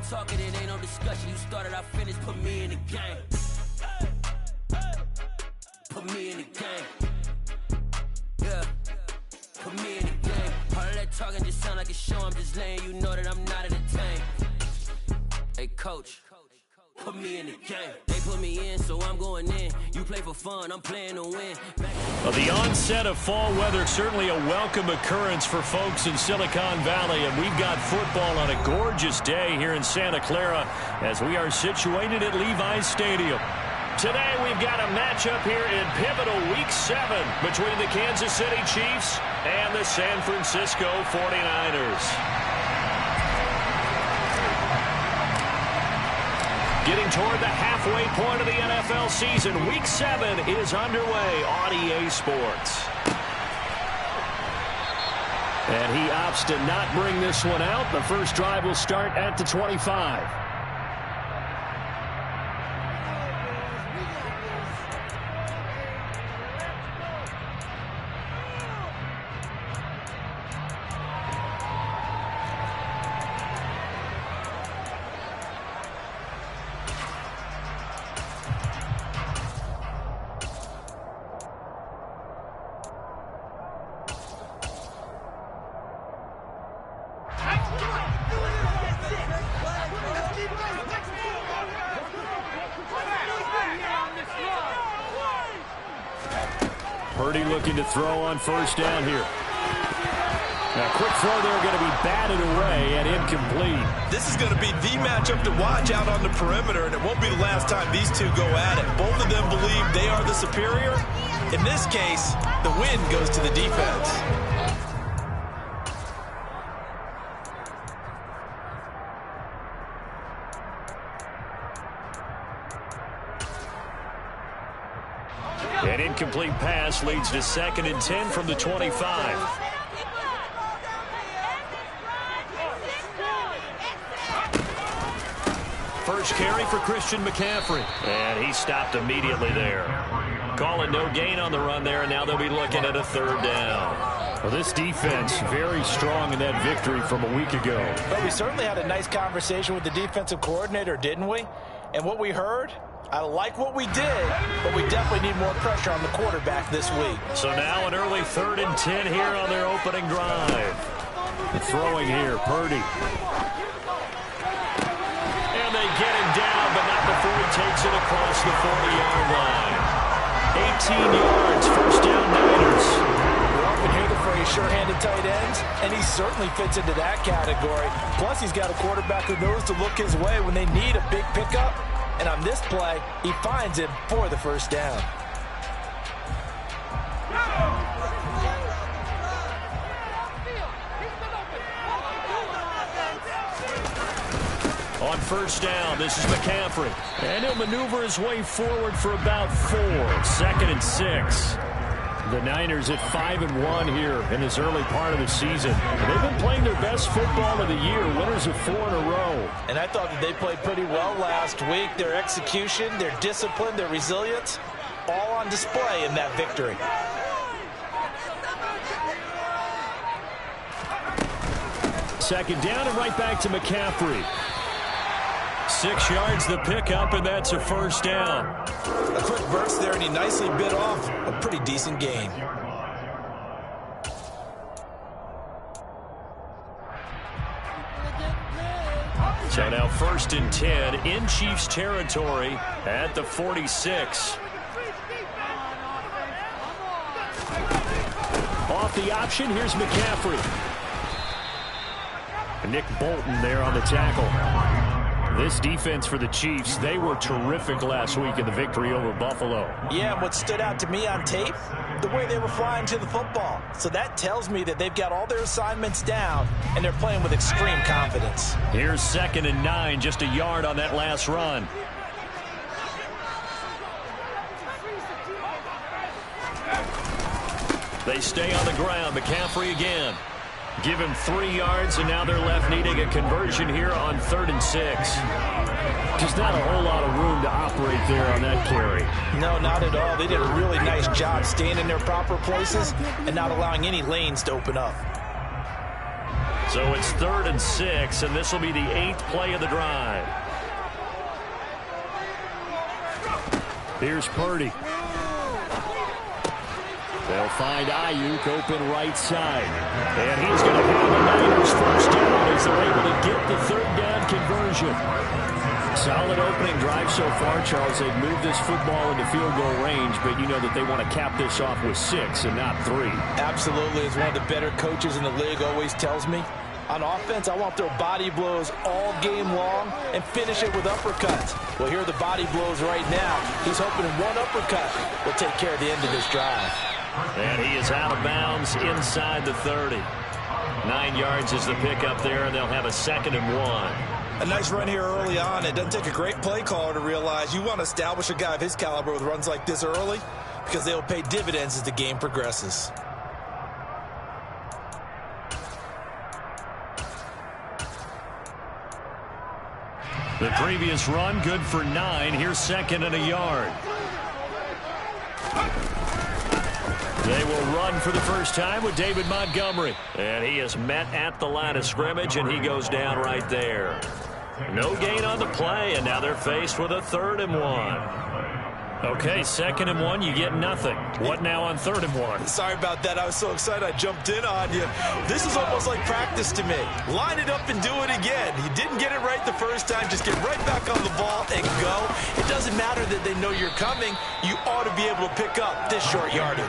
talking, it ain't no discussion. You started, I finished, put me in the game. Put me in the game. Yeah. Put me in the game. All of that talking just sound like a show. I'm just letting you know that I'm not entertained. Hey, coach. Put me in the game. They put me in, so I'm going in. You play for fun, I'm playing to win. Well, the onset of fall weather, certainly a welcome occurrence for folks in Silicon Valley. And we've got football on a gorgeous day here in Santa Clara as we are situated at Levi's Stadium. Today we've got a matchup here in pivotal Week 7 between the Kansas City Chiefs and the San Francisco 49ers. Getting toward the halfway point of the NFL season, Week 7 is underway on EA Sports. And he opts to not bring this one out. The first drive will start at the 25. Purdy looking to throw on first down here. Now, quick throw there, going to be batted away and incomplete. This is going to be the matchup to watch out on the perimeter, and it won't be the last time these two go at it. Both of them believe they are the superior. In this case, the win goes to the defense. An incomplete pass leads to 2nd and 10 from the 25. First carry for Christian McCaffrey. And he stopped immediately there. Calling no gain on the run there, and now they'll be looking at a 3rd down. Well, this defense very strong in that victory from a week ago. But we certainly had a nice conversation with the defensive coordinator, didn't we? And what we heard, I like what we did, but we definitely need more pressure on the quarterback this week. So now an early 3rd and 10 here on their opening drive. The throwing here, Purdy. And they get him down, but not before he takes it across the 40-yard line. 18 yards, first down Niners. We often hear the phrase sure-handed tight ends, and he certainly fits into that category. Plus, he's got a quarterback who knows to look his way when they need a big pickup. And on this play, he finds him for the first down. On first down, this is McCaffrey. And he'll maneuver his way forward for about 4. 2nd and 6. The Niners at 5-1 here in this early part of the season. They've been playing their best football of the year, winners of 4 in a row. And I thought that they played pretty well last week. Their execution, their discipline, their resilience, all on display in that victory. Second down and right back to McCaffrey. 6 yards the pickup, and that's a first down. A quick burst there, and he nicely bit off a pretty decent gain. So now 1st and 10 in Chiefs territory at the 46. Off the option, here's McCaffrey. Nick Bolton there on the tackle. This defense for the Chiefs, they were terrific last week in the victory over Buffalo. Yeah, and what stood out to me on tape, the way they were flying to the football. So that tells me that they've got all their assignments down, and they're playing with extreme confidence. Here's 2nd and 9, just a yard on that last run. They stay on the ground. McCaffrey again. Give him 3 yards, and now they're left needing a conversion here on 3rd and 6. Just not a whole lot of room to operate there on that carry. No, not at all. They did a really nice job staying in their proper places and not allowing any lanes to open up. So it's 3rd and 6, and this will be the 8th play of the drive. Here's Purdy. They'll find Ayuk open right side. And he's going to have the Niners first down as they're able to get the 3rd down conversion. Solid opening drive so far, Charles. They've moved this football into field goal range, but you know that they want to cap this off with 6 and not 3. Absolutely. As one of the better coaches in the league always tells me, on offense, I want their body blows all game long and finish it with uppercuts. Well, here are the body blows right now. He's hoping one uppercut will take care of the end of this drive. And he is out of bounds inside the 30. 9 yards is the pickup there, and they'll have a 2nd and 1. A nice run here early on. It doesn't take a great play caller to realize you want to establish a guy of his caliber with runs like this early because they will pay dividends as the game progresses. The previous run, good for 9. Here's 2nd and a yard. They will run for the first time with David Montgomery. And he is met at the line of scrimmage, and he goes down right there. No gain on the play, and now they're faced with a 3rd and 1. Okay, 2nd and 1, you get nothing. What now on 3rd and 1? Sorry about that. I was so excited I jumped in on you. This is almost like practice to me. Line it up and do it again. You didn't get it right the first time. Just get right back on the ball and go. It doesn't matter that they know you're coming. You ought to be able to pick up this short yardage.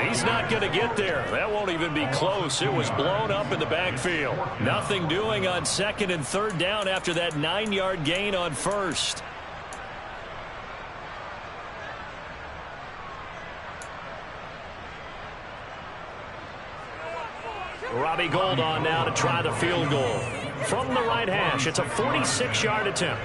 He's not going to get there. That won't even be close. It was blown up in the backfield. Nothing doing on 2nd and 3rd down after that 9-yard gain on 1st. Robbie Gould on now to try the field goal. From the right hash, it's a 46-yard attempt.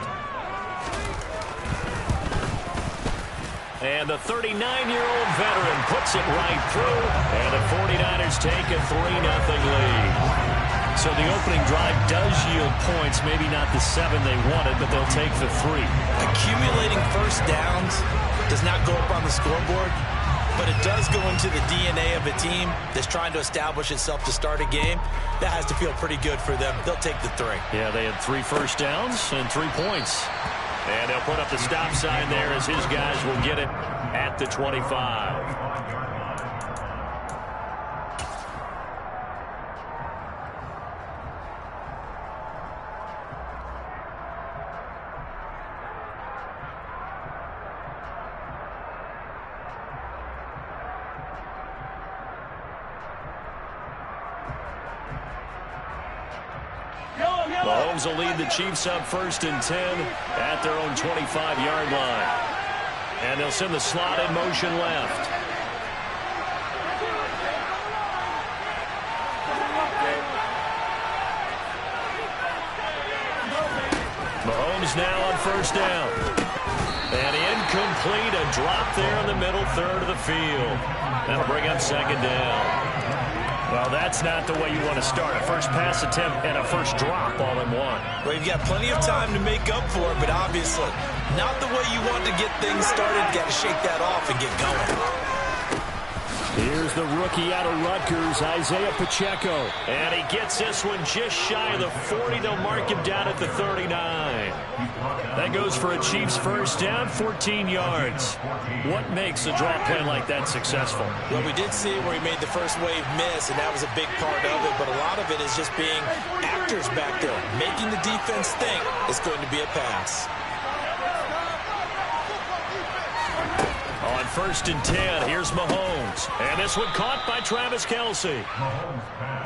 And the 39-year-old veteran puts it right through, and the 49ers take a 3-0 lead. So the opening drive does yield points, maybe not the 7 they wanted, but they'll take the 3. Accumulating first downs does not go up on the scoreboard, but it does go into the DNA of a team that's trying to establish itself to start a game. That has to feel pretty good for them. They'll take the 3. Yeah, they had 3 first downs and 3 points. And they'll put up the stop sign there as his guys will get it at the 25. Mahomes will lead the Chiefs up 1st and 10 at their own 25-yard line. And they'll send the slot in motion left. Mahomes now on 1st down. And incomplete, a drop there in the middle 3rd of the field. That'll bring up 2nd down. Well, that's not the way you want to start. A first pass attempt and a first drop all in one. Well, you've got plenty of time to make up for it, but obviously not the way you want to get things started. Got to shake that off and get going. Here's the rookie out of Rutgers, Isaiah Pacheco. And he gets this one just shy of the 40. They'll mark him down at the 39. That goes for a Chiefs first down, 14 yards. What makes a draw play like that successful? Well, we did see where he made the first wave miss, and that was a big part of it. But a lot of it is just being actors back there. Making the defense think it's going to be a pass. On 1st and 10, here's Mahomes. And this one caught by Travis Kelce.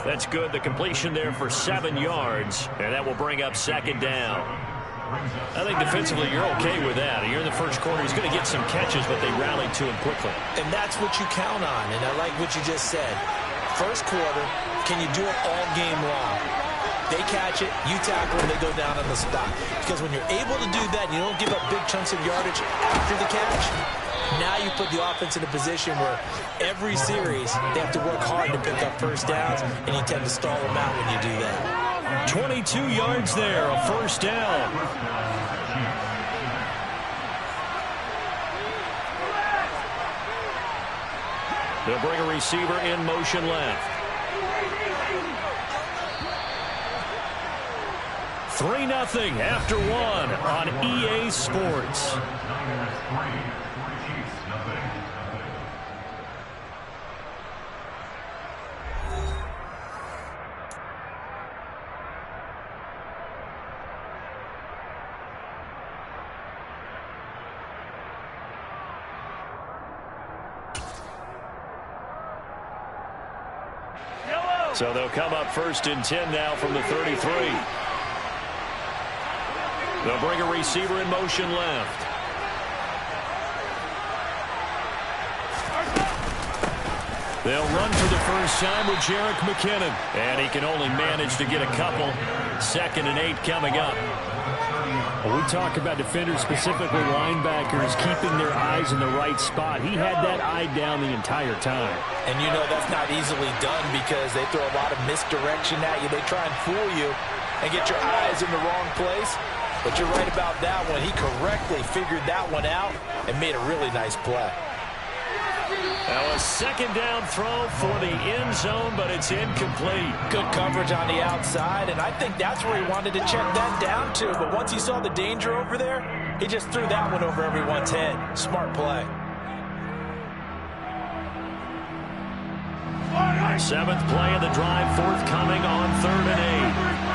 That's good. The completion there for 7 yards. And that will bring up 2nd down. I think defensively you're okay with that. You're in the first quarter. He's going to get some catches, but they rallied to him quickly. And that's what you count on. And I like what you just said. First quarter, can you do it all game long? They catch it, you tackle them, they go down on the spot. Because when you're able to do that, and you don't give up big chunks of yardage after the catch, now you put the offense in a position where every series they have to work hard to pick up first downs, and you tend to stall them out when you do that. 22 yards there, a first down. They'll bring a receiver in motion left. 3-0 after one on EA Sports. So they'll come up 1st and 10 now from the 33. They'll bring a receiver in motion left. They'll run for the first time with Jerick McKinnon. And he can only manage to get a couple. 2nd and 8 coming up. Well, we talk about defenders, specifically linebackers, keeping their eyes in the right spot. He had that eye down the entire time. And you know that's not easily done because they throw a lot of misdirection at you. They try and fool you and get your eyes in the wrong place. But you're right about that one. He correctly figured that one out and made a really nice play. Now a 2nd down throw for the end zone, but it's incomplete. Good coverage on the outside, and I think that's where he wanted to check that down to. But once he saw the danger over there, he just threw that one over everyone's head. Smart play. 7th play of the drive, forthcoming on 3rd and 8.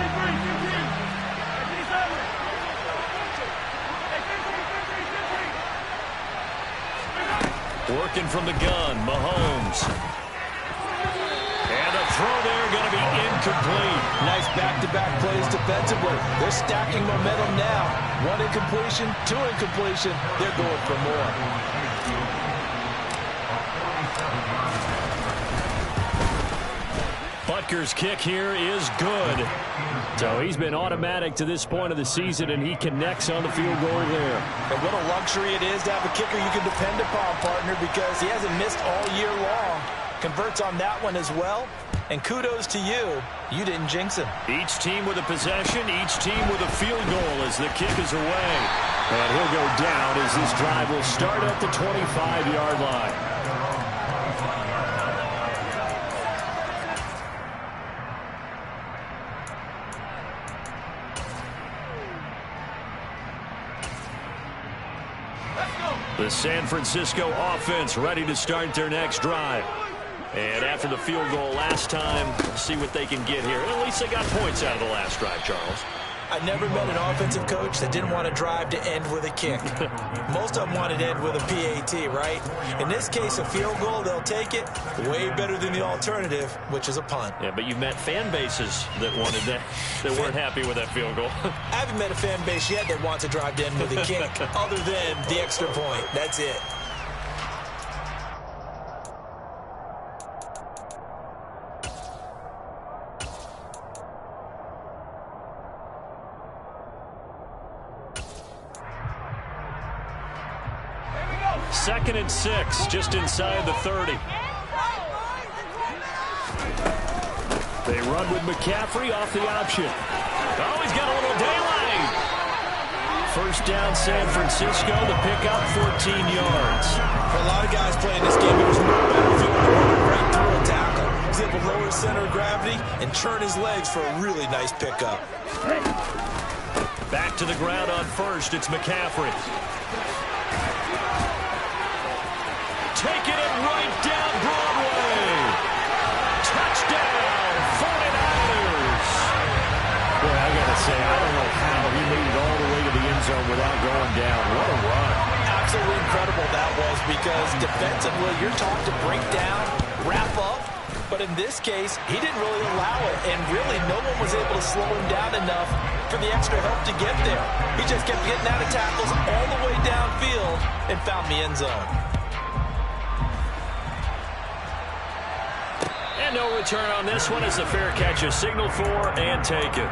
Working from the gun, Mahomes. And a throw there going to be incomplete. Nice back-to-back plays defensively. They're stacking momentum now. 1 incompletion, 2 incompletion. They're going for more. Butker's kick here is good. So he's been automatic to this point of the season, and he connects on the field goal there. And what a luxury it is to have a kicker you can depend upon, partner, because he hasn't missed all year long. Converts on that one as well. And kudos to you. You didn't jinx him. Each team with a possession, each team with a field goal as the kick is away. And he'll go down as this drive will start at the 25-yard line. The San Francisco offense ready to start their next drive. And after the field goal last time, see what they can get here. At least they got points out of the last drive, Charles. I never met an offensive coach that didn't want to drive to end with a kick. Most of them wanted to end with a PAT, right? In this case, a field goal, they'll take it. Way better than the alternative, which is a punt. Yeah, but you've met fan bases that wanted that, that weren't happy with that field goal. I haven't met a fan base yet that wants to drive to end with a kick, other than the extra point. That's it. Second and 6, just inside the 30. They run with McCaffrey off the option. Oh, he's got a little daylight. First down, San Francisco. The pickup, 14 yards. For a lot of guys playing this game, it was no better if he would run right through a tackle. He's able to lower his center of gravity and turn his legs for a really nice pickup. Back to the ground on first. It's McCaffrey. Taking it right down Broadway. Touchdown, 49ers. Boy, I got to say, I don't know how he made it all the way to the end zone without going down. What a run. Absolutely incredible that was, because defensively, you're taught to break down, wrap up. But in this case, he didn't really allow it. And really, no one was able to slow him down enough for the extra help to get there. He just kept getting out of tackles all the way downfield and found the end zone. No return on this one as the fair catch is signaled for and taken.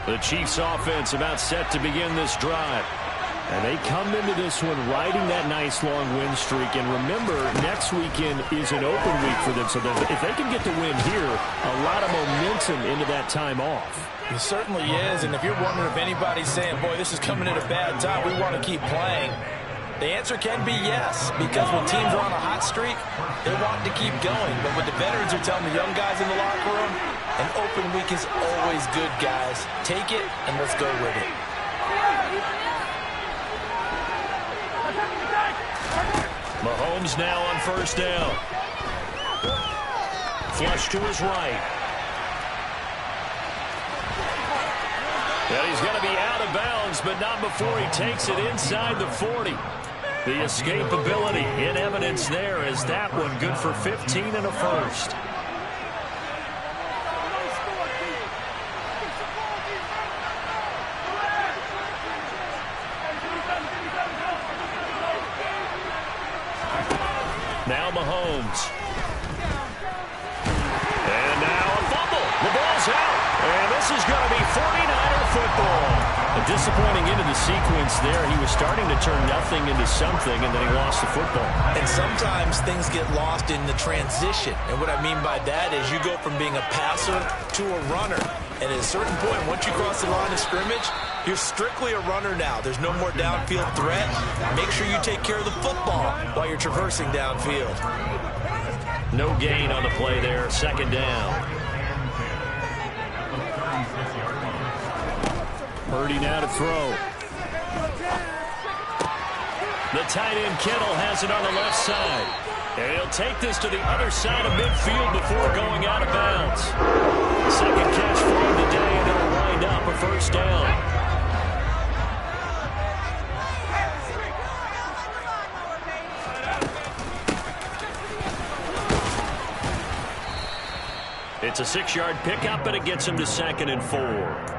The Chiefs offense about set to begin this drive. And they come into this one riding that nice long win streak. And remember, next weekend is an open week for them. So if they can get the win here, a lot of momentum into that time off. It certainly is. And if you're wondering if anybody's saying, boy, this is coming at a bad time, we want to keep playing, The answer can be yes, because when teams are on a hot streak, they want to keep going. But what the veterans are telling the young guys in the locker room, an open week is always good, guys. Take it, and let's go with it. Mahomes now on first down. Flush to his right. And he's going to be out of bounds, but not before he takes it inside the 40. The escapability in evidence there as that one good for 15 and a first. Now Mahomes. And now a fumble. The ball's out. And this is going to be 49er football. A disappointing end of the sequence there. He was starting to turn nothing into something, and then he lost the football. And sometimes things get lost in the transition. And what I mean by that is you go from being a passer to a runner. And at a certain point, once you cross the line of scrimmage, you're strictly a runner now. There's no more downfield threat. Make sure you take care of the football while you're traversing downfield. No gain on the play there. Second down. Purdy now to throw. The tight end Kittle has it on the left side. And he'll take this to the other side of midfield before going out of bounds. Second catch for him today, and it'll wind up a first down. It's a 6-yard pickup, and it gets him to 2nd and 4.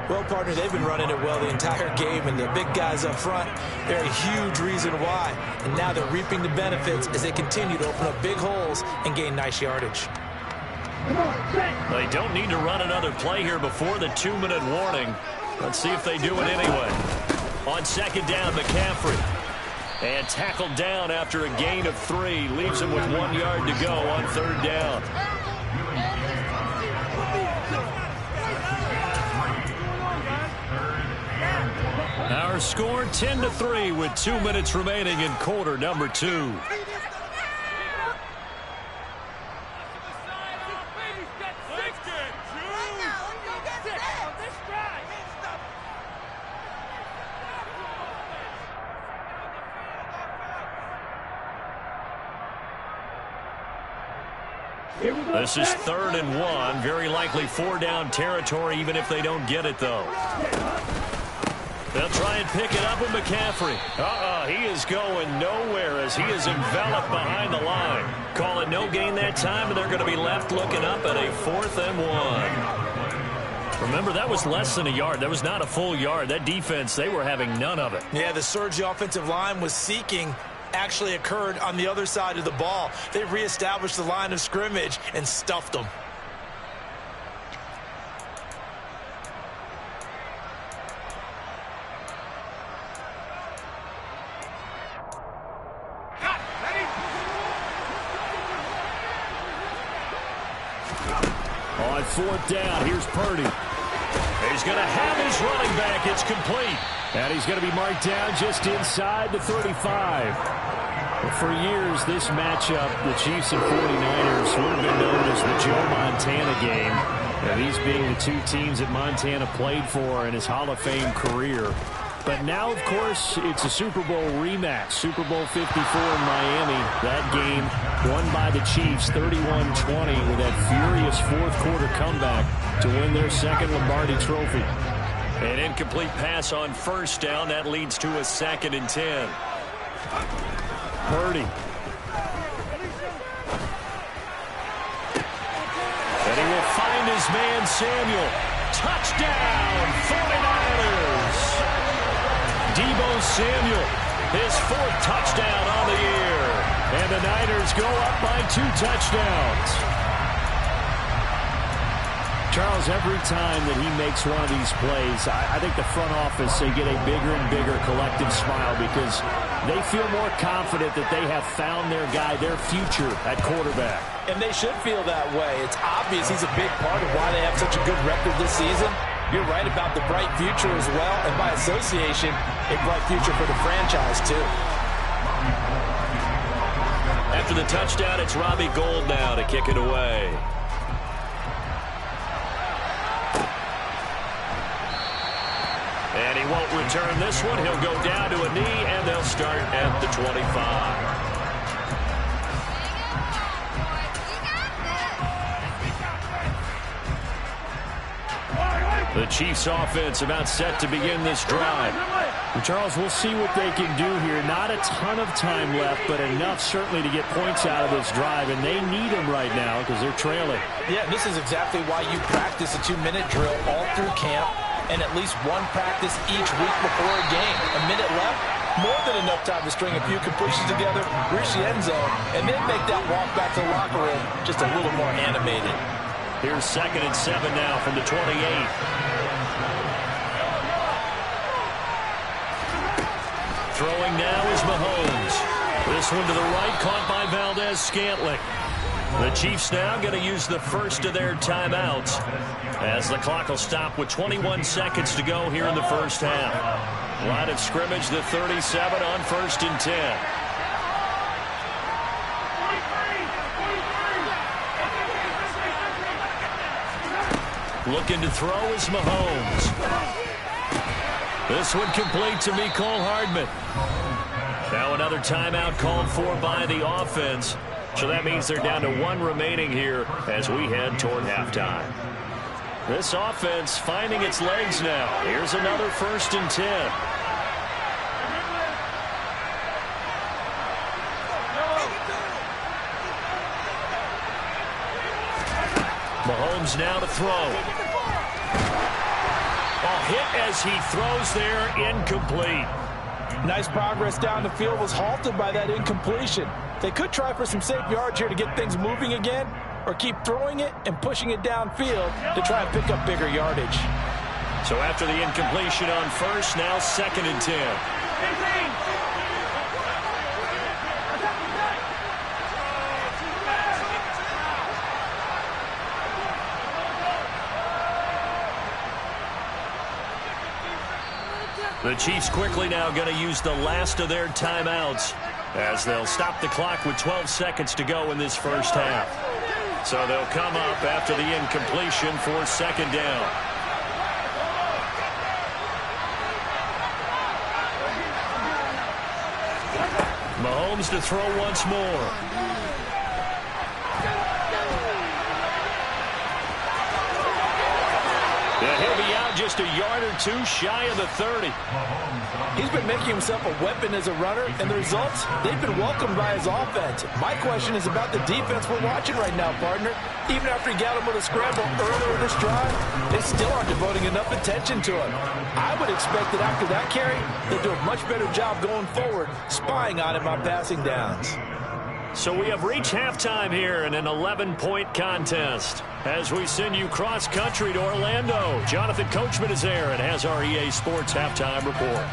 Well, partner, they've been running it well the entire game, and the big guys up front, they're a huge reason why. And now they're reaping the benefits as they continue to open up big holes and gain nice yardage. They don't need to run another play here before the 2-minute warning. Let's see if they do it anyway. On second down, McCaffrey. And tackled down after a gain of 3. Leaves him with 1 yard to go on third down. Our score 10-3 with 2 minutes remaining in quarter number 2. This is 3rd and 1. Very likely 4-down territory, even if they don't get it, though. They'll try and pick it up with McCaffrey. He is going nowhere as he is enveloped behind the line. Call it no gain that time, and they're going to be left looking up at a 4th and 1. Remember, that was less than a yard. That was not a full yard. That defense, they were having none of it. Yeah, the surge the offensive line was seeking actually occurred on the other side of the ball. They reestablished the line of scrimmage and stuffed them. On 4th down, here's Purdy. He's going to have his running back. It's complete. And he's going to be marked down just inside the 35. For years, this matchup, the Chiefs and 49ers, would have been known as the Joe Montana game. And these being the two teams that Montana played for in his Hall of Fame career. But now, of course, it's a Super Bowl rematch. Super Bowl 54 in Miami. That game won by the Chiefs 31-20 with that furious fourth-quarter comeback to win their second Lombardi Trophy. An incomplete pass on first down. That leads to a 2nd and 10. Purdy. And he will find his man Samuel. Touchdown, 49ers. Deebo Samuel, his 4th touchdown on the year. And the Niners go up by 2 touchdowns. Charles, every time that he makes one of these plays, I think the front office, they get a bigger and bigger collective smile because they feel more confident that they have found their guy, their future at quarterback. And they should feel that way. It's obvious he's a big part of why they have such a good record this season. You're right about the bright future as well, and by association, a bright future for the franchise, too. after the touchdown, it's Robbie Gould now to kick it away. And he won't return this one. He'll go down to a knee, and they'll start at the 25. The Chiefs offense about set to begin this drive. And Charles, we'll see what they can do here. Not a ton of time left, but enough certainly to get points out of this drive, and they need them right now because they're trailing. Yeah, this is exactly why you practice a 2-minute drill all through camp and at least one practice each week before a game. A minute left, more than enough time to string a few completions together, reach the end zone, and then make that walk back to the locker room just a little more animated. Here's 2nd and 7 now from the 28. Throwing now is Mahomes. This one to the right, caught by Valdez-Scantling. The Chiefs now going to use the first of their timeouts as the clock will stop with 21 seconds to go here in the first half. Line of scrimmage, the 37 on 1st and 10. Looking to throw is Mahomes. This one complete to Mecole Hardman. Now another timeout called for by the offense. So that means they're down to 1 remaining here as we head toward halftime. This offense finding its legs now. Here's another 1st and 10. Mahomes now to throw. Hit as he throws there, incomplete. Nice progress down the field, was halted by that incompletion. They could try for some safe yards here to get things moving again, or keep throwing it and pushing it downfield to try and pick up bigger yardage. So after the incompletion on 1st, now 2nd and 10. The Chiefs quickly now going to use the last of their timeouts as they'll stop the clock with 12 seconds to go in this first half. So they'll come up after the incompletion for 2nd down. Mahomes to throw once more. He'll be out just a yard or 2 shy of the 30. He's been making himself a weapon as a runner, and the results, they've been welcomed by his offense. My question is about the defense we're watching right now, partner. Even after he got him with a scramble earlier this drive, they still aren't devoting enough attention to him. I would expect that after that carry, they'll do a much better job going forward, spying on him on passing downs. So we have reached halftime here in an 11-point contest. As we send you cross-country to Orlando, Jonathan Coachman is there and has our EA Sports Halftime Report.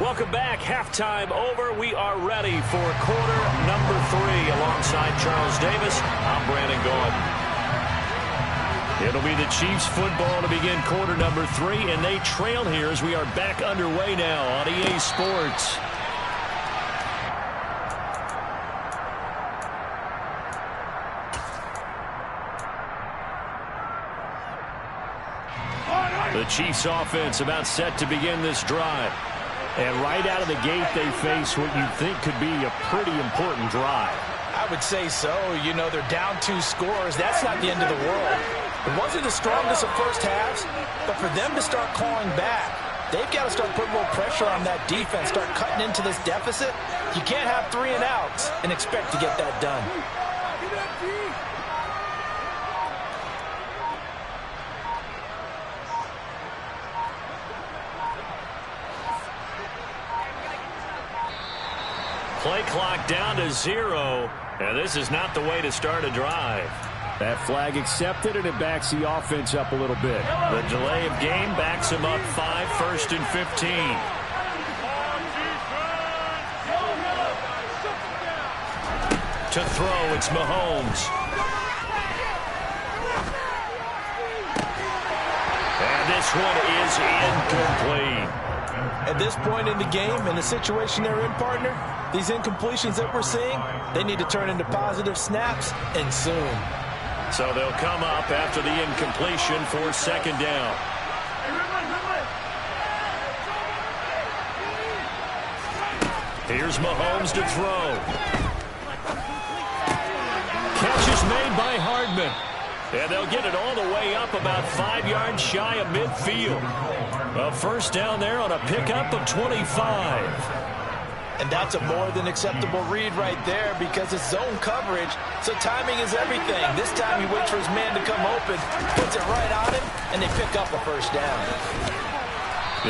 Welcome back. Halftime over. We are ready for quarter number 3. Alongside Charles Davis, I'm Brandon Gaudin. It'll be the Chiefs football to begin quarter number 3, and they trail here as we are back underway now on EA Sports. The Chiefs offense about set to begin this drive. And right out of the gate, they face what you think could be a pretty important drive. I would say so. You know, they're down 2 scores. That's not the end of the world. It wasn't the strongest of first halves, but for them to start clawing back, they've got to start putting more pressure on that defense, start cutting into this deficit. You can't have 3 and outs and expect to get that done. Play clock down to 0, and this is not the way to start a drive. That flag accepted, and it backs the offense up a little bit. The delay of game backs him up 5, 1st and 15. To throw, it's Mahomes. this one is incomplete. At this point in the game, in the situation they're in, partner, these incompletions that we're seeing, they need to turn into positive snaps, and soon. So they'll come up after the incompletion for second down. Here's Mahomes to throw. Catch is made by Hardman. And they'll get it all the way up about 5 yards shy of midfield. A first down there on a pickup of 25. And that's a more than acceptable read right there because it's zone coverage, so timing is everything. This time he waits for his man to come open, puts it right on him, and they pick up a first down.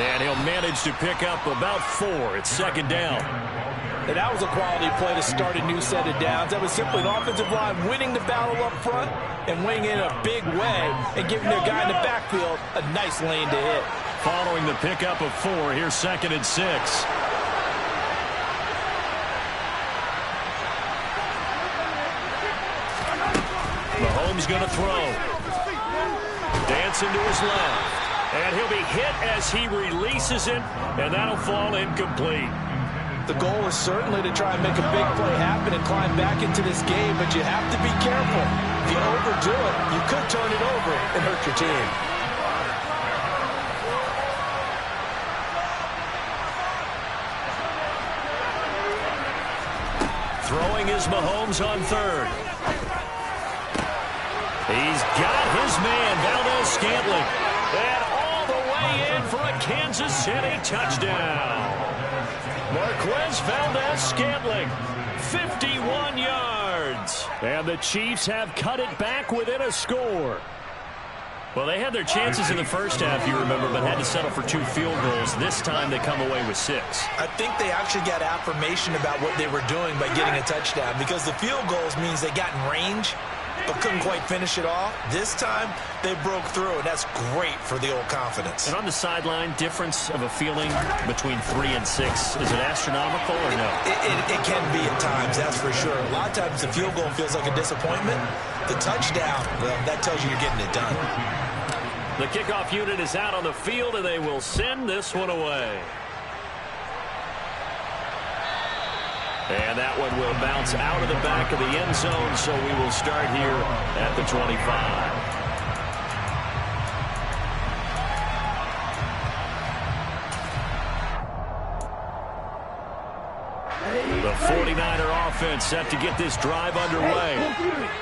And he'll manage to pick up about 4. It's second down. And that was a quality play to start a new set of downs. That was simply an offensive line winning the battle up front and winning in a big way and giving their guy in the backfield a nice lane to hit. Following the pickup of 4, here's second and 6. Mahomes going to throw. Dancing to his left. And he'll be hit as he releases it, and that'll fall incomplete. The goal is certainly to try and make a big play happen and climb back into this game, but you have to be careful. If you overdo it, you could turn it over and hurt your team. Throwing is Mahomes on third. He's got his man, Valdes-Scantling. And all the way in for a Kansas City touchdown. Marquez Valdes-Scantling, 51 yards. And the Chiefs have cut it back within a score. Well, they had their chances in the first half, you remember, but had to settle for 2 field goals. This time they come away with 6. I think they actually got affirmation about what they were doing by getting a touchdown because the field goals means they got in range but couldn't quite finish it off. This time, they broke through, and that's great for the old confidence. And on the sideline, difference of a feeling between 3 and 6, is it astronomical or no? It can be at times, that's for sure. A lot of times, the field goal feels like a disappointment. The touchdown, well, that tells you you're getting it done. The kickoff unit is out on the field, and they will send this one away. And that one will bounce out of the back of the end zone, so we will start here at the 25. The 49er offense set to get this drive underway.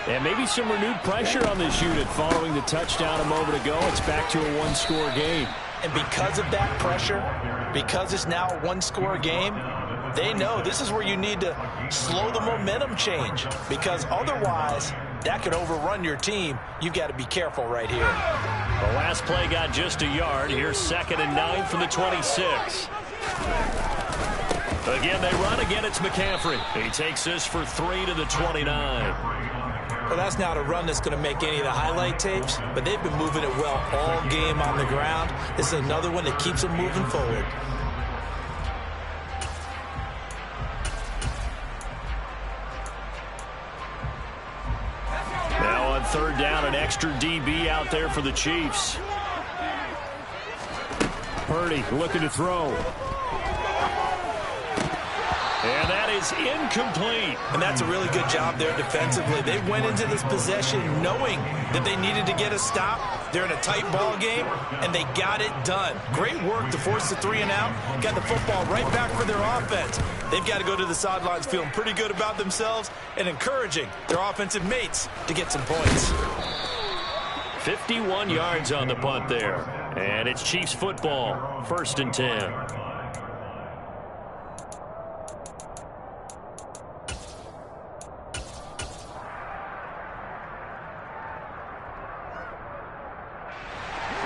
And maybe some renewed pressure on this unit following the touchdown a moment ago. It's back to a one-score game. And because of that pressure, because it's now a one-score game, they know this is where you need to slow the momentum change because otherwise that could overrun your team. You've got to be careful right here. The last play got just a yard. Here's 2nd and 9 from the 26. Again, they run. Again, it's McCaffrey. He takes this for 3 to the 29. Well, that's not a run that's going to make any of the highlight tapes, but they've been moving it well all game on the ground. This is another one that keeps them moving forward. Now on 3rd down, an extra DB out there for the Chiefs. Purdy looking to throw. And that is incomplete. And that's a really good job there defensively. They went into this possession knowing that they needed to get a stop. They're in a tight ball game, and they got it done. Great work to force the 3 and out. Got the football right back for their offense. They've got to go to the sidelines feeling pretty good about themselves and encouraging their offensive mates to get some points. 51 yards on the punt there. And it's Chiefs football, 1st and 10.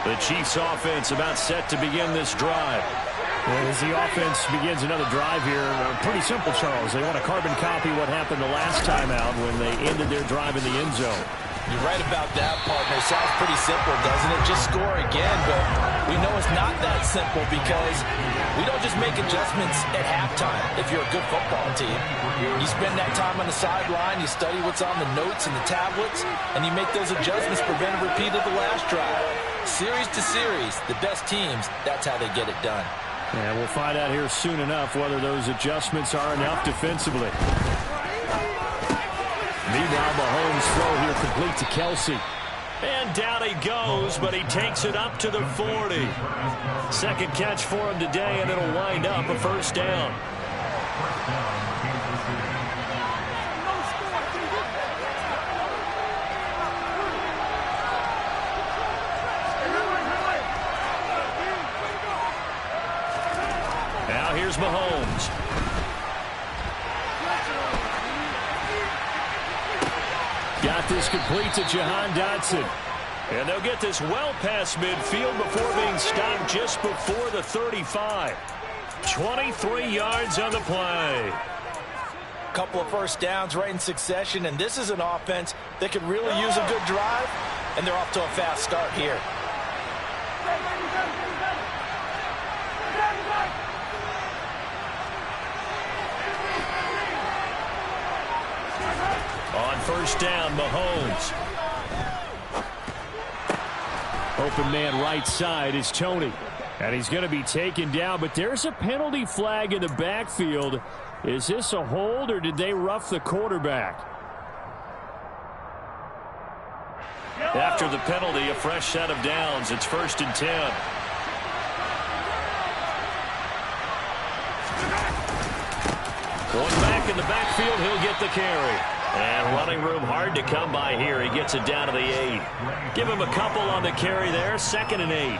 The Chiefs offense about set to begin this drive. Well, as the offense begins another drive here, pretty simple, Charles. They want to carbon copy what happened the last time out when they ended their drive in the end zone. You're right about that, partner. Sounds pretty simple, doesn't it? Just score again, but we know it's not that simple because we don't just make adjustments at halftime if you're a good football team. You spend that time on the sideline, you study what's on the notes and the tablets, and you make those adjustments, prevent a repeat of the last drive. Series to series, the best teams, that's how they get it done. And we'll find out here soon enough whether those adjustments are enough defensively. Meanwhile, Mahomes' throw here complete to Kelsey. And down he goes, but he takes it up to the 40. Second catch for him today, and it'll wind up a first down. Now here's Mahomes. Got this complete to Jahan Dotson. And they'll get this well past midfield before being stopped just before the 35. 23 yards on the play. Couple of first downs right in succession, and this is an offense that could really use a good drive, and they're off to a fast start here. On first down, Mahomes. Open man right side is Tony. And he's going to be taken down, but there's a penalty flag in the backfield. Is this a hold, or did they rough the quarterback? After the penalty, a fresh set of downs. It's 1st and 10. Going back in the backfield, he'll get the carry. And running room hard to come by here. He gets it down to the 8. Give him a couple on the carry there. 2nd and 8.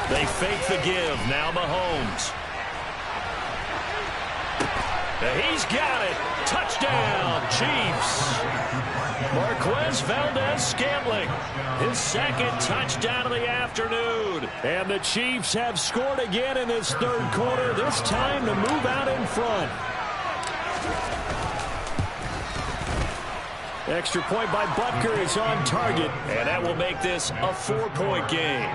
They fake the give. Now Mahomes. He's got it. Touchdown, Chiefs. Marquez Valdez-Scantling, his 2nd touchdown of the afternoon. And the Chiefs have scored again in this 3rd quarter, this time to move out in front. Extra point by Butker is on target. And that will make this a 4-point game.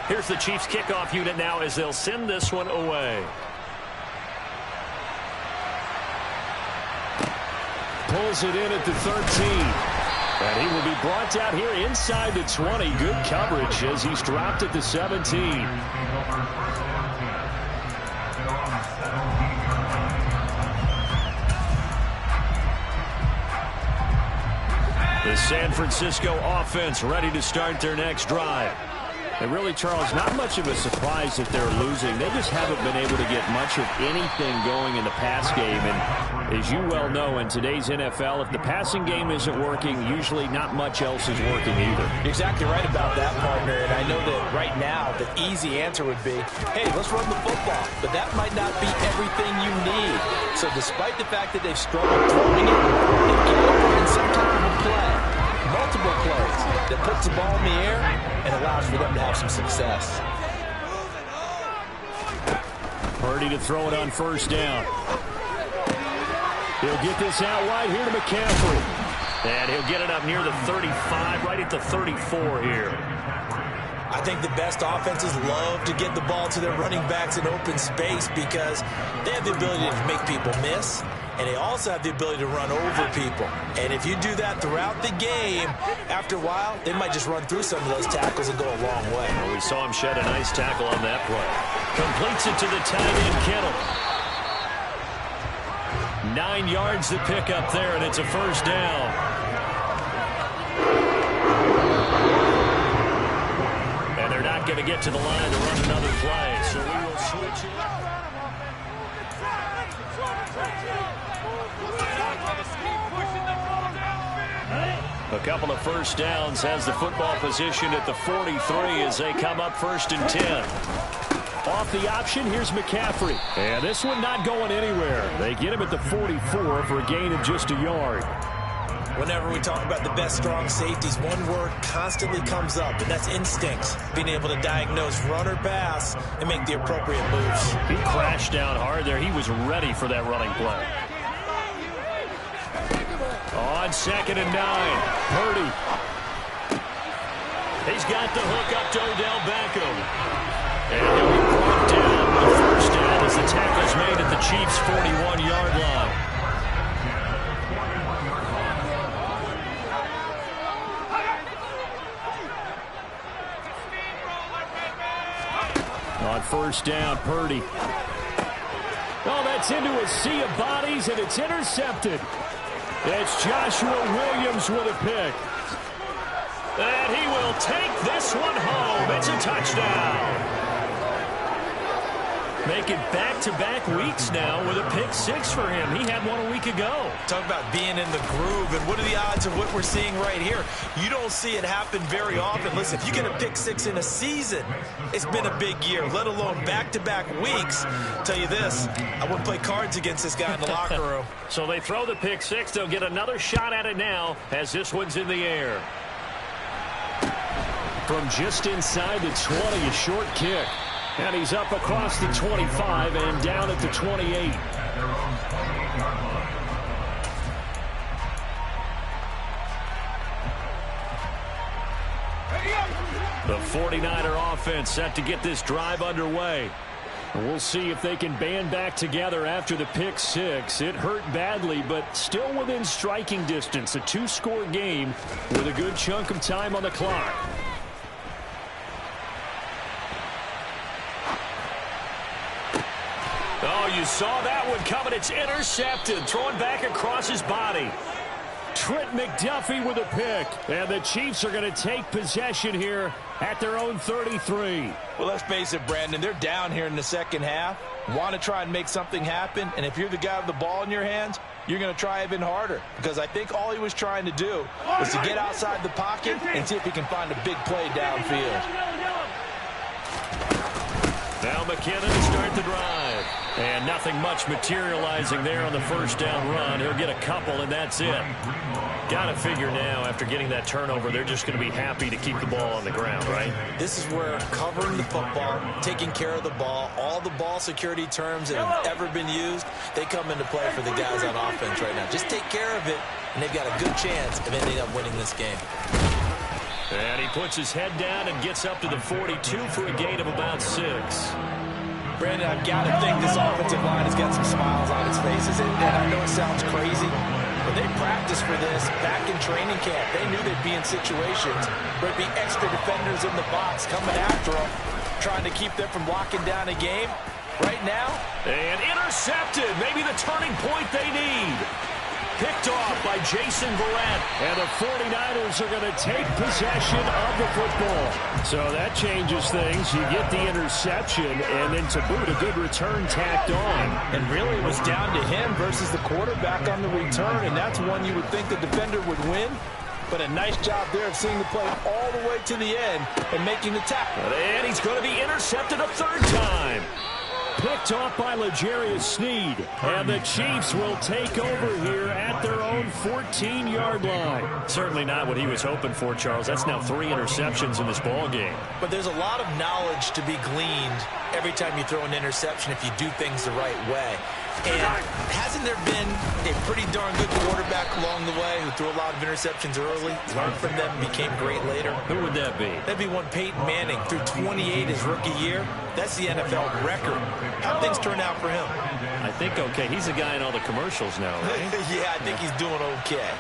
Here's the Chiefs kickoff unit now as they'll send this one away. Pulls it in at the 13. And he will be brought down here inside the 20. Good coverage as he's dropped at the 17. The San Francisco offense ready to start their next drive. And really, Charles, not much of a surprise that they're losing. They just haven't been able to get much of anything going in the pass game. And as you well know, in today's NFL, if the passing game isn't working, usually not much else is working either. You're exactly right about that, partner. And I know that right now the easy answer would be, hey, let's run the football. But that might not be everything you need. So despite the fact that they've struggled throwing it, they've got to find some type of a play. Multiple plays that puts the ball in the air and allows for them to have some success. Purdy to throw it on first down. He'll get this out wide here to McCaffrey. And he'll get it up near the 35, right at the 34 here. I think the best offenses love to get the ball to their running backs in open space because they have the ability to make people miss, and they also have the ability to run over people. And if you do that throughout the game, after a while, they might just run through some of those tackles and go a long way. Well, we saw him shed a nice tackle on that play. Completes it to the tight end, Kittle. 9 yards to pick up there, and it's a first down. And they're not going to get to the line to run another play, so we will switch it. A couple of first downs has the football position at the 43 as they come up 1st and 10. Off the option, here's McCaffrey. And this one not going anywhere. They get him at the 44 for a gain of just a yard. Whenever we talk about the best strong safeties, one word constantly comes up, and that's instincts. Being able to diagnose run or pass and make the appropriate moves. He crashed down hard there. He was ready for that running play. On 2nd and 9, Purdy. He's got the hook up to Odell Beckham. And he'll be brought down with the first down as the tackle's made at the Chiefs' 41-yard line. On first down, Purdy. Oh, that's into a sea of bodies, and it's intercepted. It's Joshua Williams with a pick. And he will take this one home. It's a touchdown. Making back-to-back weeks now with a pick six for him. He had one a week ago. Talk about being in the groove, and what are the odds of what we're seeing right here? You don't see it happen very often. Listen, if you get a pick six in a season, it's been a big year, let alone back-to-back weeks. I'll tell you this, I wouldn't play cards against this guy in the locker room. So they throw the pick six. They'll get another shot at it now as this one's in the air. From just inside the 20, a short kick. And he's up across the 25 and down at the 28. The 49er offense set to get this drive underway. We'll see if they can band back together after the pick six. It hurt badly, but still within striking distance. A two-score game with a good chunk of time on the clock. Oh, you saw that one coming. It's intercepted. Thrown back across his body. Trent McDuffie with a pick. And the Chiefs are going to take possession here at their own 33. Well, let's face it, Brandon. They're down here in the second half. Want to try and make something happen. And if you're the guy with the ball in your hands, you're going to try even harder. Because I think all he was trying to do was to get outside the pocket and see if he can find a big play downfield. Now McKinnon to start the drive. And nothing much materializing there on the first down run. He'll get a couple, and that's it. Got to figure now, after getting that turnover, they're just going to be happy to keep the ball on the ground, right? This is where covering the football, taking care of the ball, all the ball security terms that have ever been used, they come into play for the guys on offense right now. Just take care of it, and they've got a good chance of ending up winning this game. And he puts his head down and gets up to the 42 for a gain of about 6. Brandon, I've got to think this offensive line has got some smiles on its faces. And I know it sounds crazy, but they practiced for this back in training camp. They knew they'd be in situations where there'd be extra defenders in the box coming after them, trying to keep them from locking down a game. Right now, and intercepted. Maybe the turning point they need. Picked off by Jason Verrett. And the 49ers are going to take possession of the football. So that changes things. You get the interception, and then to boot, a good return tacked on. And really it was down to him versus the quarterback on the return, and that's one you would think the defender would win. But a nice job there of seeing the play all the way to the end and making the tackle. And he's going to be intercepted a third time. Picked off by L'Jarius Sneed. And the Chiefs will take over here at their own 14-yard line. Certainly not what he was hoping for, Charles. That's now 3 interceptions in this ball game. But there's a lot of knowledge to be gleaned every time you throw an interception if you do things the right way. And hasn't there been a pretty darn good quarterback along the way who threw a lot of interceptions early, learned from them, became great later? Who would that be? That'd be one Peyton Manning, threw 28 his rookie year. That's the NFL record. How things turn out for him? I think okay. He's a guy in all the commercials now, right? Yeah, I think he's doing okay.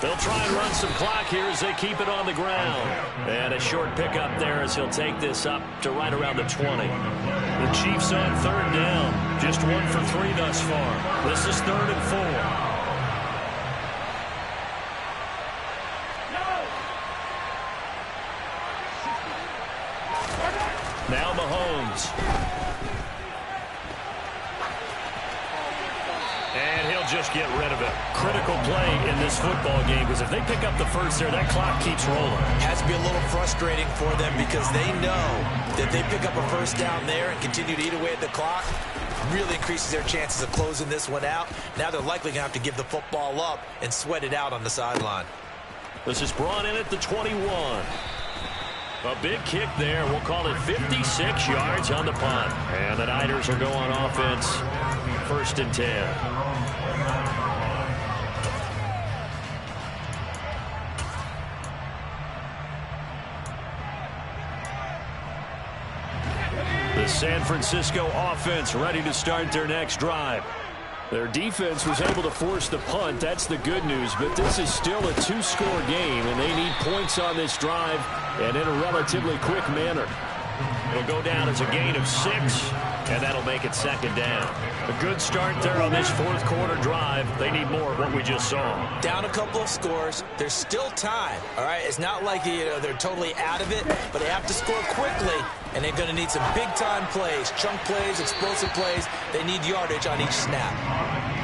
They'll try and run some clock here as they keep it on the ground. And a short pickup there as he'll take this up to right around the 20. The Chiefs on third down. Just 1 for 3 thus far. This is 3rd and 4. Now Mahomes. And he'll just get rid of it. Critical play in this football game, because if they pick up the first there, that clock keeps rolling. Has to be a little frustrating for them because they know that they pick up a first down there and continue to eat away at the clock, really increases their chances of closing this one out. Now they're likely going to have to give the football up and sweat it out on the sideline. This is brought in at the 21. A big kick there. We'll call it 56 yards on the punt. And the Niners will go on offense. 1st and 10. San Francisco offense ready to start their next drive. Their defense was able to force the punt. That's the good news. But this is still a two-score game, and they need points on this drive and in a relatively quick manner. It'll go down as a gain of 6, and that'll make it second down. A good start there on this fourth quarter drive. They need more of what we just saw. Down a couple of scores. There's still time. All right, it's not like they're totally out of it, but they have to score quickly, and they're going to need some big-time plays, chunk plays, explosive plays. They need yardage on each snap.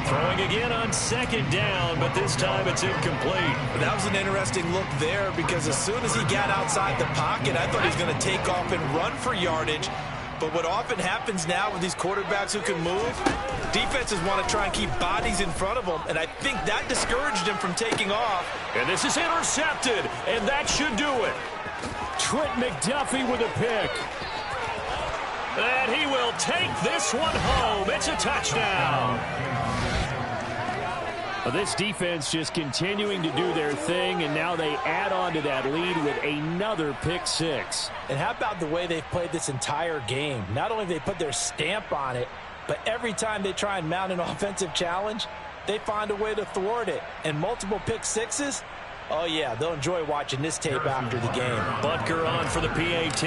Throwing again on second down, but this time it's incomplete. That was an interesting look there because as soon as he got outside the pocket, I thought he was going to take off and run for yardage. But what often happens now with these quarterbacks who can move, defenses want to try and keep bodies in front of them, and I think that discouraged him from taking off. And this is intercepted, and that should do it. Trent McDuffie with a pick. And he will take this one home. It's a touchdown. Well, this defense just continuing to do their thing, and now they add on to that lead with another pick 6. And how about the way they've played this entire game? Not only have they put their stamp on it, but every time they try and mount an offensive challenge, they find a way to thwart it. And multiple pick 6s, oh yeah, they'll enjoy watching this tape after the game. Butker on for the PAT.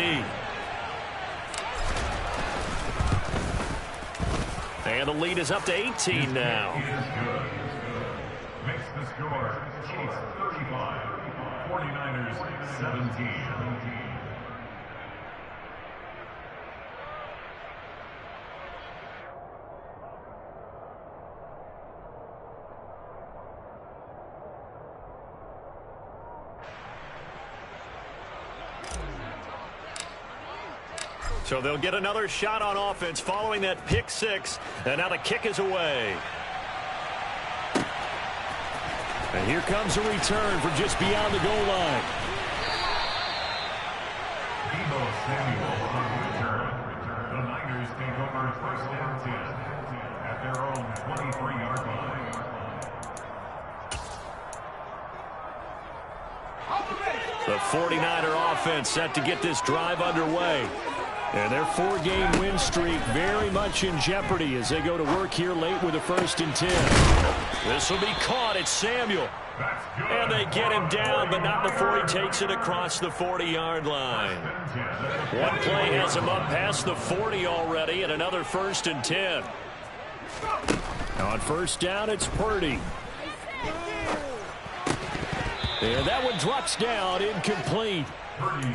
And the lead is up to 18 now. Makes the score, Chiefs 35, 49ers 17. So they'll get another shot on offense following that pick 6. And now the kick is away. And here comes a return from just beyond the goal line. Deebo Samuel on the return. The Niners take over first and 10 at their own 23-yard line. The 49er offense set to get this drive underway. And their 4-game win streak very much in jeopardy as they go to work here late with a 1st and 10. This will be caught. It's Samuel. And they get him down, but not before he takes it across the 40-yard line. One play has him up past the 40 already, and another 1st and 10. On 1st down, it's Purdy. And that one drops down, incomplete.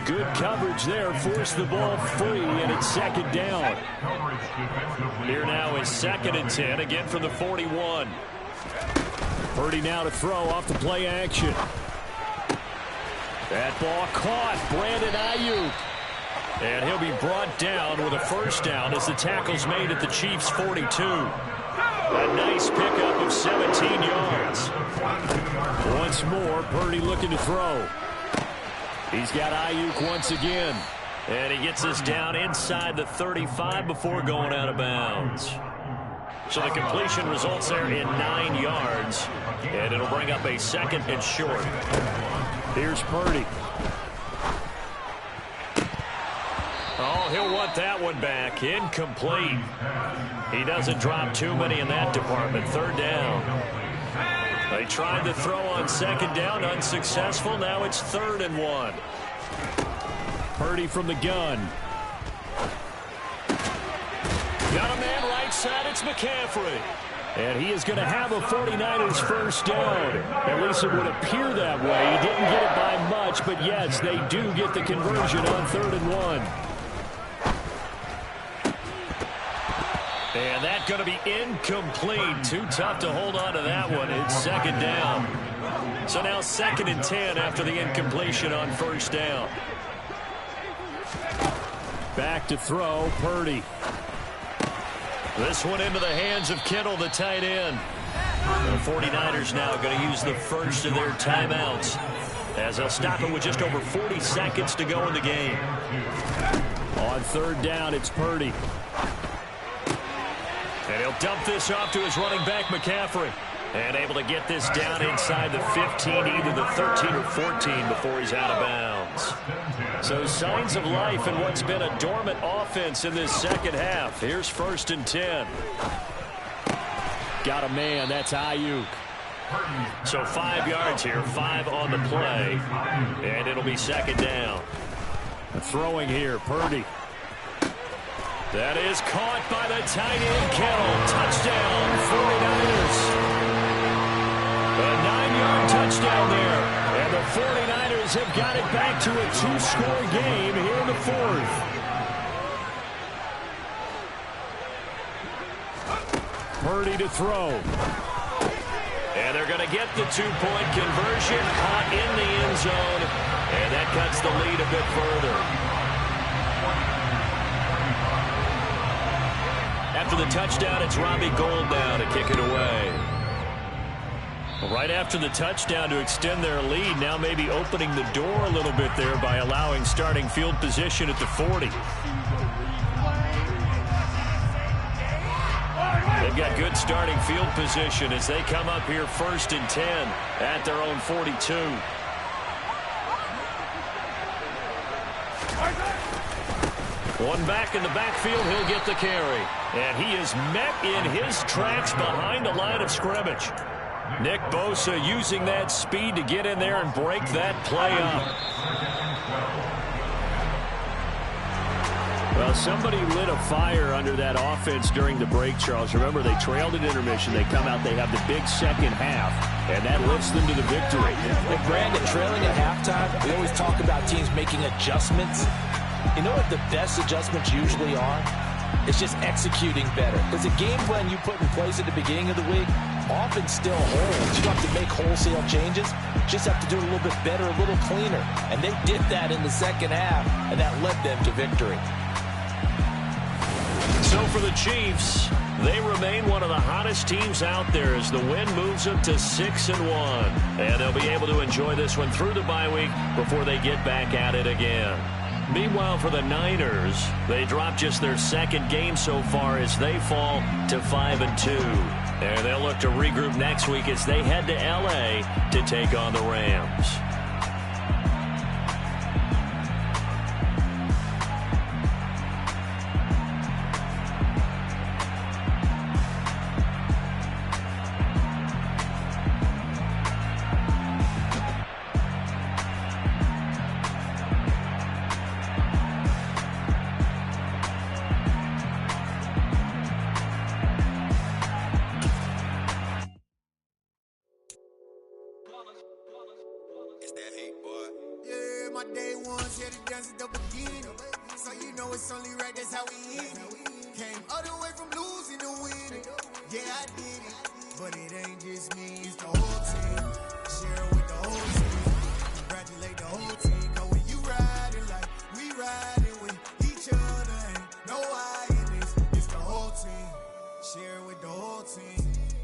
Good coverage there, forced the ball free, and it's 2nd down. Here now is 2nd and 10, again from the 41. Purdy now to throw off the play action. That ball caught, Brandon Ayuk. And he'll be brought down with a 1st down as the tackle's made at the Chiefs' 42. A nice pickup of 17 yards. Once more, Purdy looking to throw. He's got Ayuk once again. And he gets us down inside the 35 before going out of bounds. So the completion results there in 9 yards. And it'll bring up a 2nd and short. Here's Purdy. Oh, he'll want that one back. Incomplete. He doesn't drop too many in that department. 3rd down. They tried to throw on 2nd down, unsuccessful. Now it's 3rd and 1. Purdy from the gun. Got a man right side. It's McCaffrey. And he is going to have a 49ers 1st down. At least it would appear that way. He didn't get it by much, but yes, they do get the conversion on 3rd and 1. And that's going to be incomplete. Too tough to hold on to that one. It's 2nd down. So now 2nd and 10 after the incompletion on 1st down. Back to throw, Purdy. This one into the hands of Kittle, the tight end. The 49ers now going to use the first of their timeouts as they'll stop it with just over 40 seconds to go in the game. On 3rd down, it's Purdy. And he'll dump this off to his running back, McCaffrey. And able to get this down inside the 15, either the 13 or 14 before he's out of bounds. So signs of life in what's been a dormant offense in this second half. Here's 1st and 10. Got a man. That's Ayuk. So 5 yards here, 5 on the play. And it'll be 2nd down. Throwing here, Purdy. That is caught by the tight end, Kittle. Touchdown, 49ers. A 9-yard touchdown there. And the 49ers have got it back to a 2-score game here in the 4th. Purdy to throw. And they're going to get the 2-point conversion, caught in the end zone. And that cuts the lead a bit further. After the touchdown, it's Robbie Gould now to kick it away. Right after the touchdown to extend their lead, now maybe opening the door a little bit there by allowing starting field position at the 40. They've got good starting field position as they come up here 1st and 10 at their own 42. One back in the backfield, he'll get the carry. And he is met in his tracks behind the line of scrimmage. Nick Bosa using that speed to get in there and break that play up. Well, somebody lit a fire under that offense during the break, Charles. Remember, they trailed at intermission. They come out, they have the big second half, and that lifts them to the victory. Well, Brandon, trailing at halftime, we always talk about teams making adjustments. You know what the best adjustments usually are? It's just executing better. Because the game plan you put in place at the beginning of the week often still holds. You don't have to make wholesale changes. You just have to do it a little bit better, a little cleaner. And they did that in the second half, and that led them to victory. So for the Chiefs, they remain one of the hottest teams out there as the win moves them to 6-1. And they'll be able to enjoy this one through the bye week before they get back at it again. Meanwhile, for the Niners, they dropped just their 2nd game so far as they fall to 5-2. And they'll look to regroup next week as they head to L.A. to take on the Rams.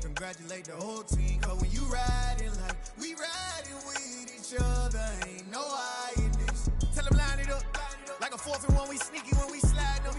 Congratulate the whole team, cause when you riding like we riding with each other, ain't no I in this. Tell them line it up, like a 4th and 1, we sneaky when we slide them.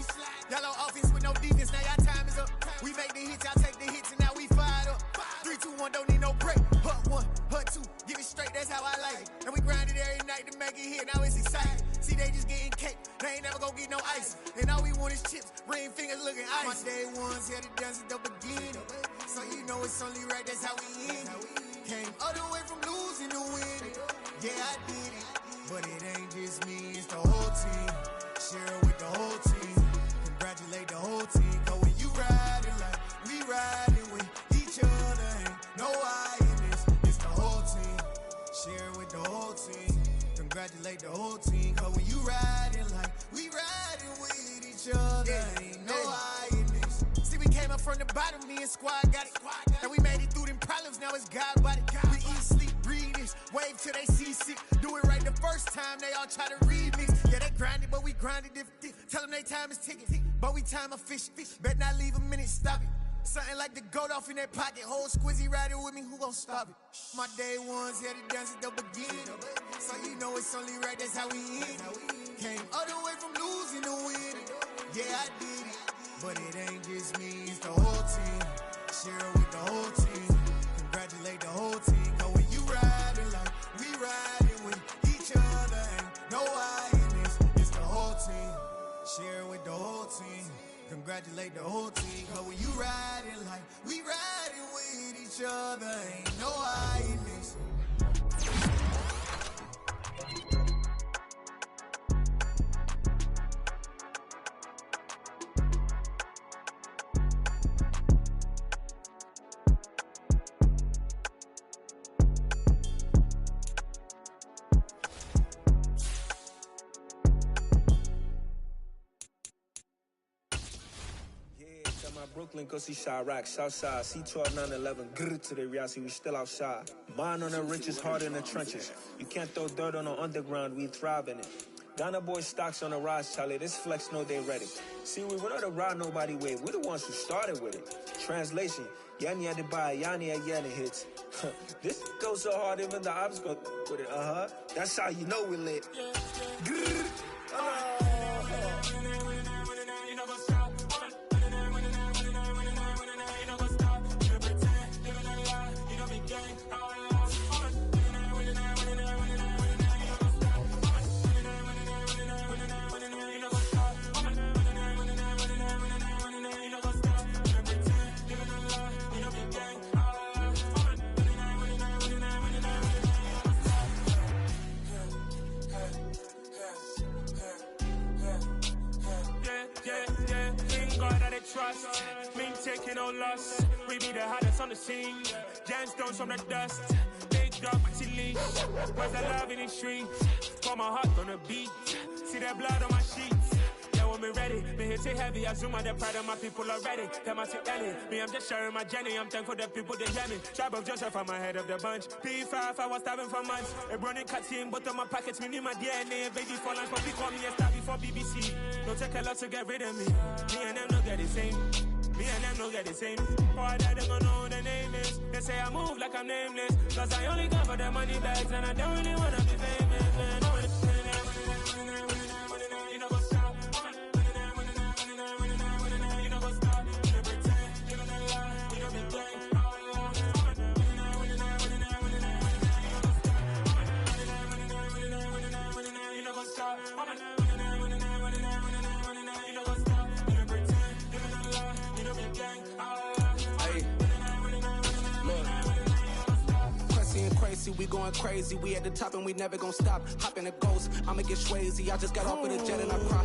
Y'all on offense with no defense, now y'all time is up. We make the hits, y'all take the hits, and now we fired up. 3, 2, 1, don't need no break. Hut 1, hut 2, give it straight, that's how I like it. And we grind it every night to make it hit, now it's exciting. See, they just getting cake, they ain't never gonna get no ice. And all we want is chips, ring fingers looking ice. My day ones here to dance at the beginning. So you know it's only right, that's how we end it. Came all the way from losing to winning. Yeah, I did it. But it ain't just me, it's the whole team. Share it with the whole team. Congratulate the whole team. Cause when you riding like we riding with each other, ain't no I in this. It's the whole team. Share it with the whole team. Congratulate the whole team. Cause when you riding like we riding with each other, ain't no I in this. See, we came up from the bottom, me and squad got it. And we made it through them problems, now it's God body. We eat, sleep, breathe this, wave till they see sick. Do it right the first time, they all try to remix. Yeah, they grinded, but we grinded different. Tell them they time is ticking, but we time efficient. Bet not leave a minute, stop it. Something like the goat off in their pocket. Whole squizzy riding with me, who gon' stop it? My day ones here to dance at the beginning. So you know it's only right, that's how we end it. Came all the way from losing to winning. Yeah, I did it. But it ain't just me, it's the whole team. Share it with the whole team. each other, ain't no hiding this. Brooklyn, go see Chirac, Southside, C12, 911, grrr to the reality, we still outside. Mine on the richest, heart in the trenches. You can't throw dirt on the underground, we thrive in it. Ghana boy stocks on the rise, Charlie, this flex know they ready. See, we were not the ride nobody with, we're the ones who started with it. Translation, Yanni had to buy, Yanni had Yanni hits. This goes so hard, even the ops go with it, That's how you know we lit. Grrr, trust, me taking no loss. We be the hottest on the scene. Gemstones from the dust. Big dog, pretty leash. Where's the love in the streets? Pour my heart on the beat. See that blood on my sheets. Yeah, when me ready, me hit it heavy. I zoom out the pride of my people already. Them I see Ellie. Me, I'm just sharing my journey. I'm thankful that people they hear me. Tribe of Joseph, I'm ahead of the bunch. P5, I was starving for months. A running cutscene, but on my pockets, me need my DNA. Baby, for life, but we call me a star before BBC. Don't take a lot to get rid of me. Me and them don't get the same. Me and them don't get the same. Boy, that they gonna know who the name is. They say I move like I'm nameless. Cause I only got for the money bags. And I don't really wanna be famous, man. You know what's up? You know what's up? You know pretend. You know the lie. You know be gang. You know what's up? We going crazy, we at the top and we never gonna stop. Hop in a ghost, I'ma get swayzy. I just got off with a jet and I cry.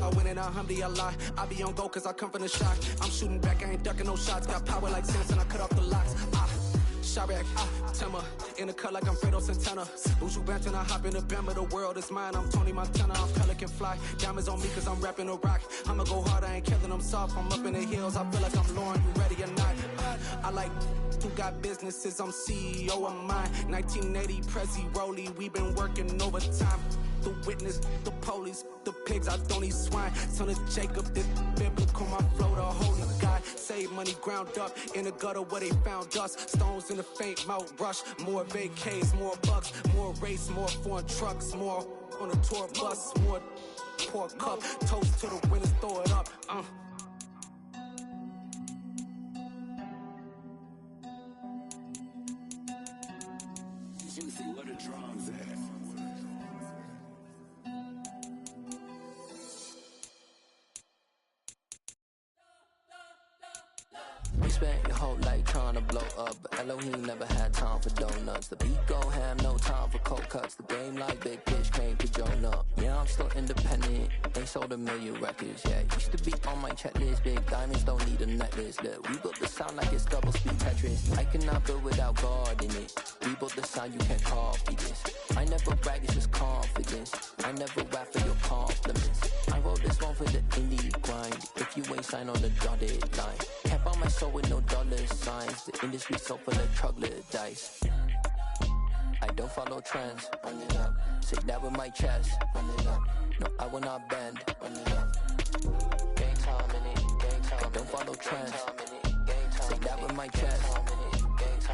I win in a Humvee, I lie. I be on go cause I come from the shock. I'm shooting back, I ain't ducking no shots. Got power like Samson, I cut off the locks. Chirac, Tema, in the cut like I'm Fredo Santana. Buju Banton, I hop in the Bama, the world is mine. I'm Tony Montana, I'm Pelican Fly. Diamonds on me cause I'm rapping a rock. I'ma go hard, I ain't killing them soft. I'm up in the hills, I feel like I'm Lauren, you ready or not? I like who got businesses, I'm CEO of mine. 1980 Prezi Rolly, we been working overtime. The witness, the police, the pigs, I don't eat swine. Son of Jacob, this biblical, my flow, the holy God. Save money ground up in the gutter where they found us. Stones in the faint Mount Rush. More vacays, more bucks, more race, more foreign trucks, more on a tour bus, more pour cup. Toast to the winners, throw it up. Juicy, where the drums at? You spent your whole life trying to blow up, but Elohim never had time for donuts. The beat go ham, no time for cold cuts. The game like Big Pitch came to Jonah. Yeah, I'm still independent, ain't sold a million records yet. Used to be on my checklist, big diamonds don't need a necklace. Look, we built the sound like it's double speed Tetris. I cannot build without God in it. We built the sound, you can't copy this. I never brag, it's just confidence. I never rap for your compliments. I wrote this one for the indie grind. If you ain't signed on the dotted line, can't buy my soul with no dollar signs. The industry so full of troglodytes. I don't follow trends. Run it up. Say that with my chest. Run it up. No, I will not bend. Run it up. Gang time in it. Gang time. I don't follow trends. Say that with my chest.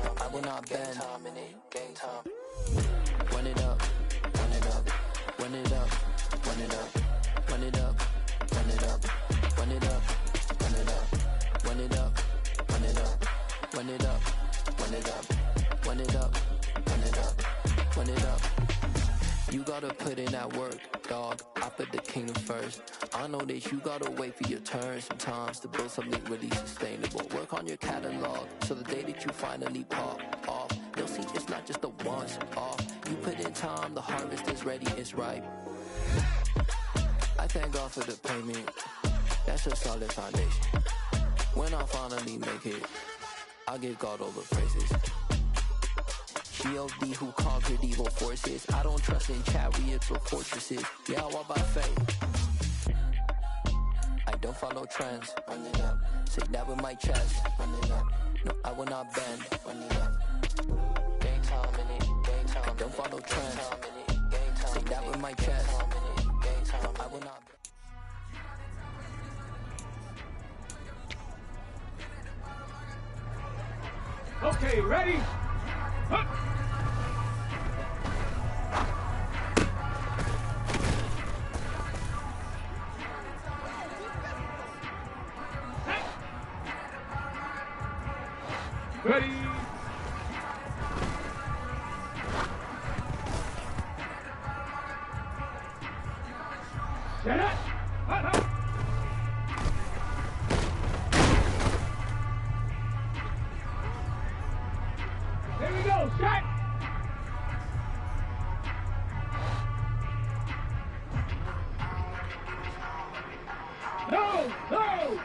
No, I will not bend. Gang time. Run it up. Run it up. Run it up. Run it up. Run it up. Run it up. Run it up. Run it up. Run it up. Run it up. Run it up. Run it up. Run it up. Run it up. Run it up. You gotta put in that work, dog. I put the kingdom first. I know that you gotta wait for your turn sometimes to build something really sustainable. Work on your catalog, so the day that you finally pop off, they'll see it's not just a once off. You put in time, the harvest is ready, it's ripe. I thank God for the payment. That's a solid foundation. When I finally make it, I give God all the praises. G.O.D. who conquered evil forces. I don't trust in chariots or fortresses. Yeah, I walk by faith. I don't follow trends. Run it up. Say that with my chest. Run it up. No, I will not bend. Run it up. Game time in it. Game time. I don't follow trends. Say that with my chest. No, I will not bend. Okay, ready? Hup. Ready? Set it! Hut. There we go, shot! No! No!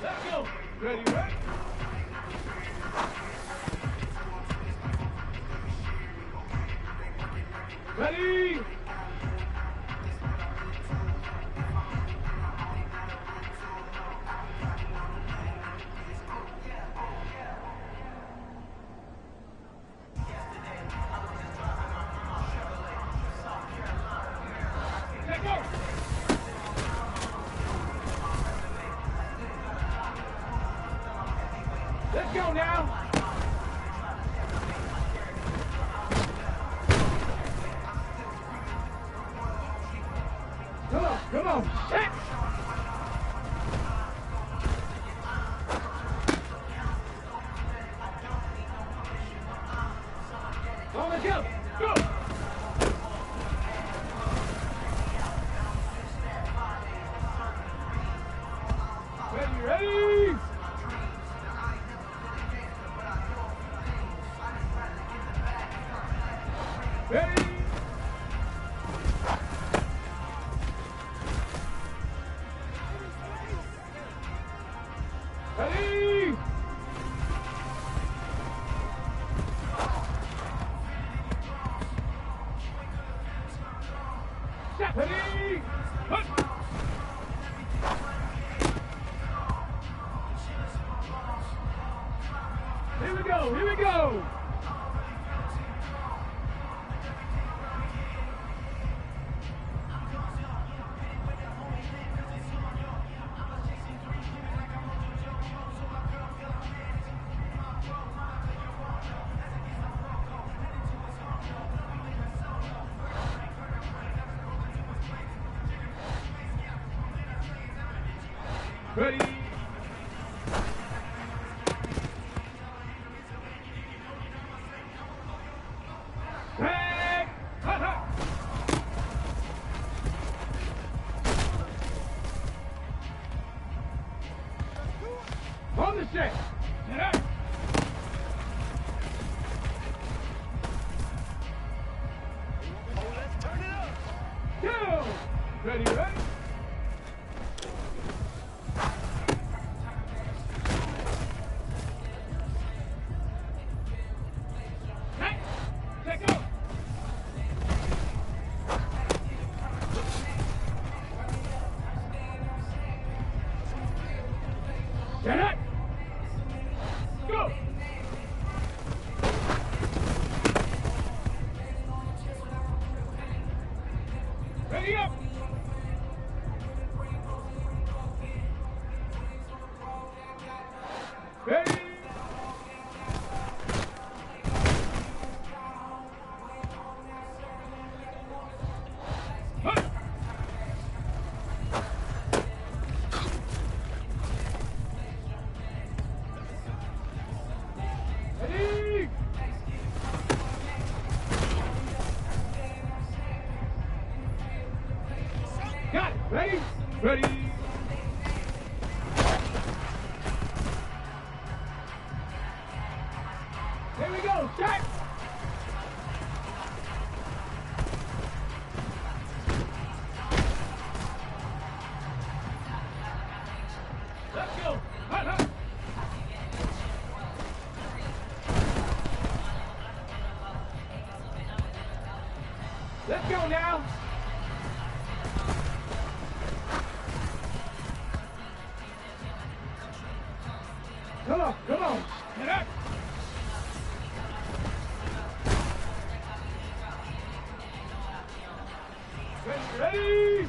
Let's go! Ready, ready? Ready! Let's go! Let's go now! Come on, shit! On the jump, go! Ready, ready! Ready? Ready? Set. Ready? Hup. Here we go, here we go! Ready? Back! Ha-ha! On the set! Set up! Let's turn it up! Go! Ready, ready? Get it! Go! Ready? Ready? Got it. Ready? Ready? Here we go. Start. Let's go. Hut, hut. Let's go now. Come on, come on. Get up. Ready?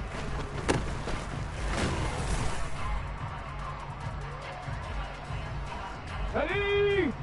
Ready?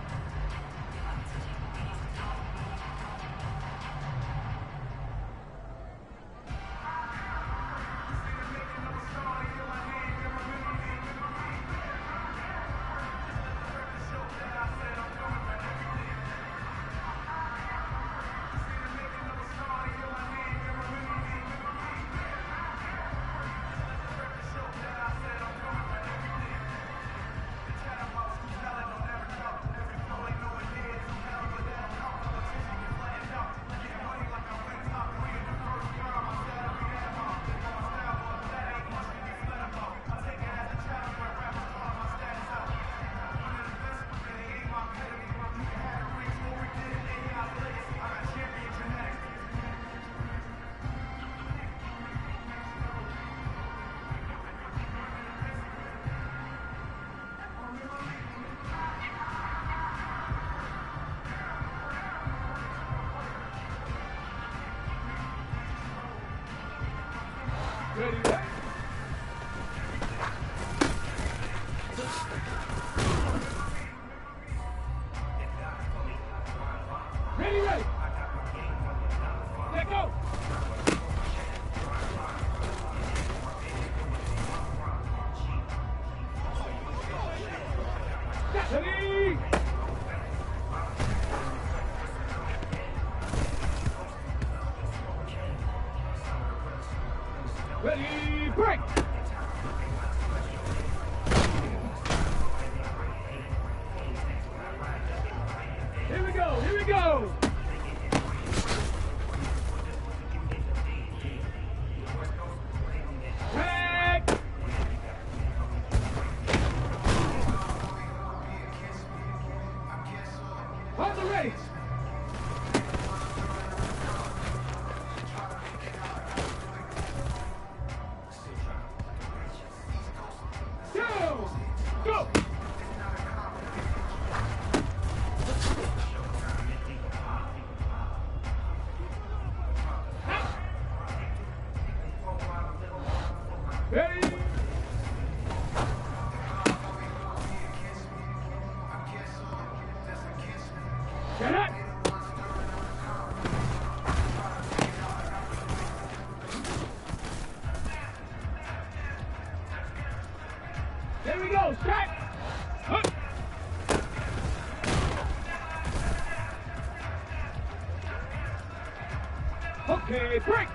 Ready, ready. Ready, ready. Let go. Ready. Ready, break! Here we go, here we go! Tag! On the race! Go! Ready? Get it! There we go, strike! Hup. Okay, break!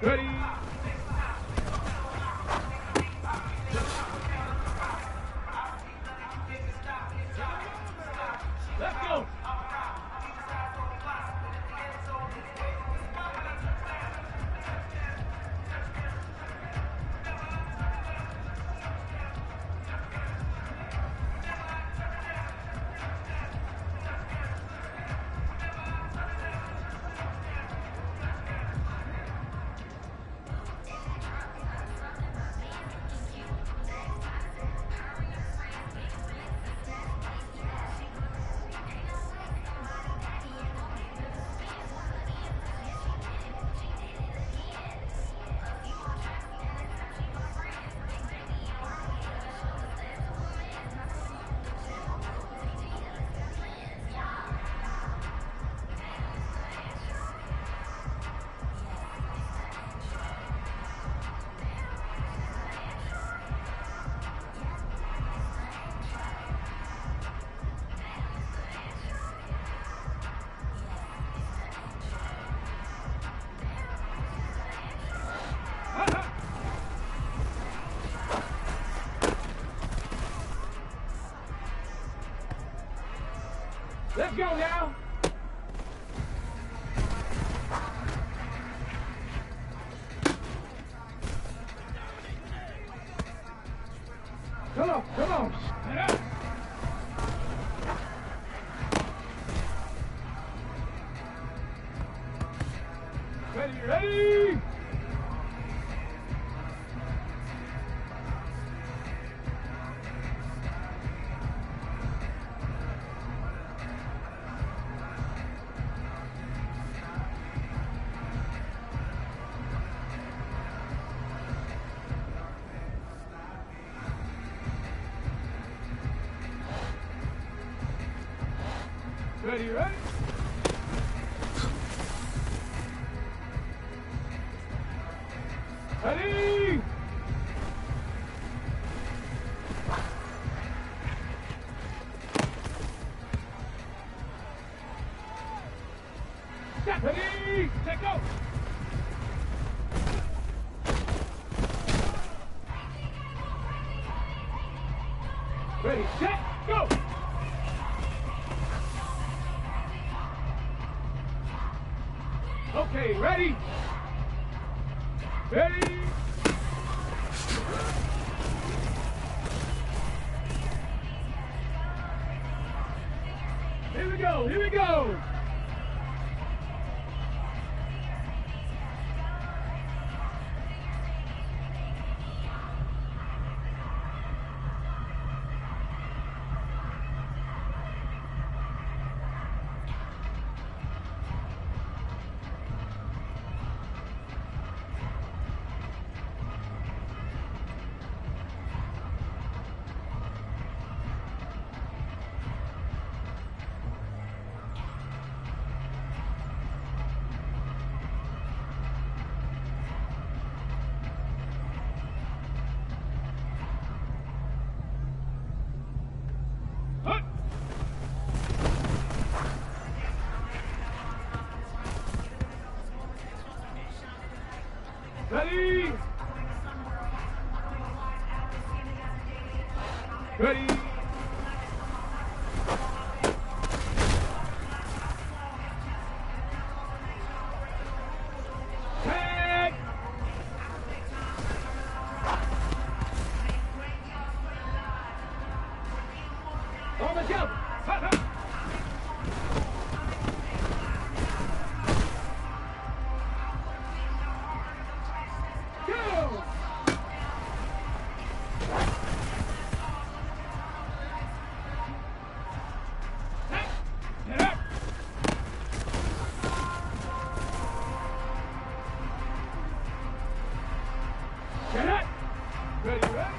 Ready? Let's go! Let's go now. Come on, come on. Get up. Ready, ready. Ready, ready? Ready! Set, ready! Set, go! Ready, set, go! Okay, ready? Ready? Here we go, here we go! Ready? Ready? Tag! On the jump! Ha, ha. Get it! Ready, ready?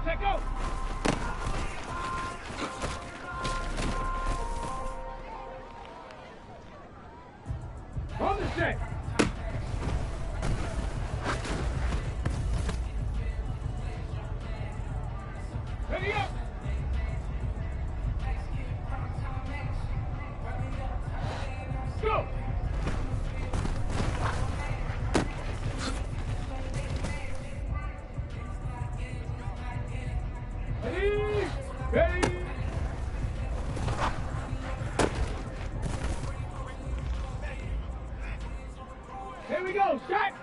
Set, go! On the set! Ready up! Go! Ready? Ready? Here we go, shot!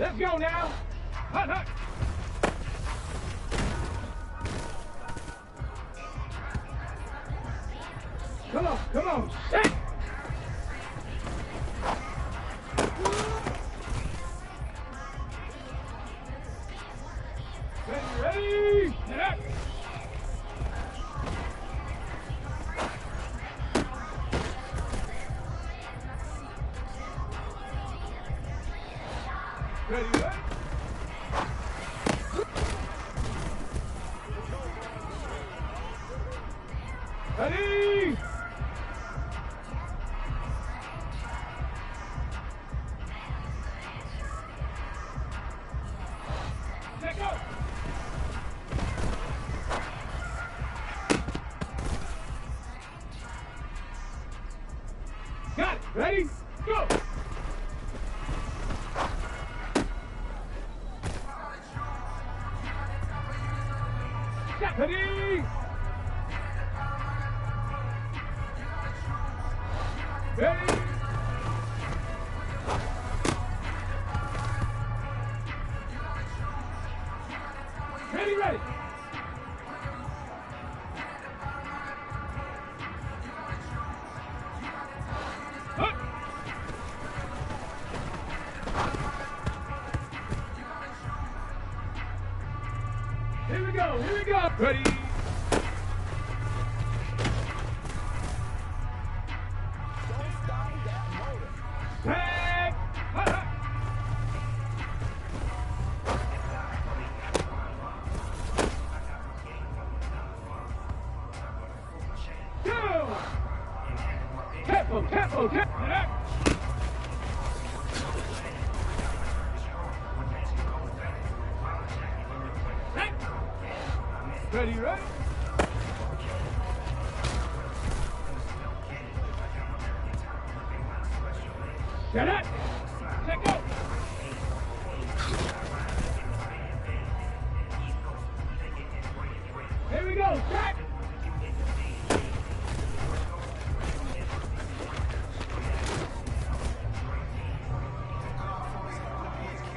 Let's go now. Hut, hut. Come on, come on. Set. Ready? Set. Ready, ready? Ready? Let go. Got it. Ready? Go. Ready? Ready? Ready, ready. Up. Here we go, here we go. Ready? Tag! Hut, hut. Go! Tempo, tempo, tempo. Ready, ready? Get it! Let go! Here we go, track!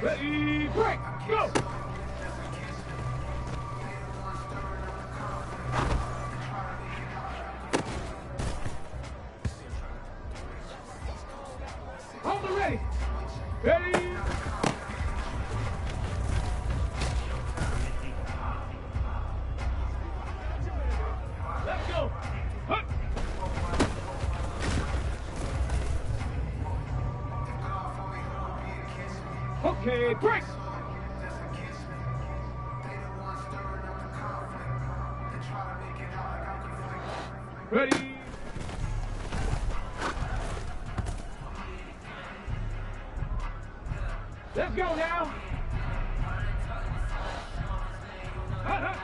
Ready, break, go! Hold it ready! Ready! Let's go! Hut. Okay, break! Ready? Let's go now! Hut, hut.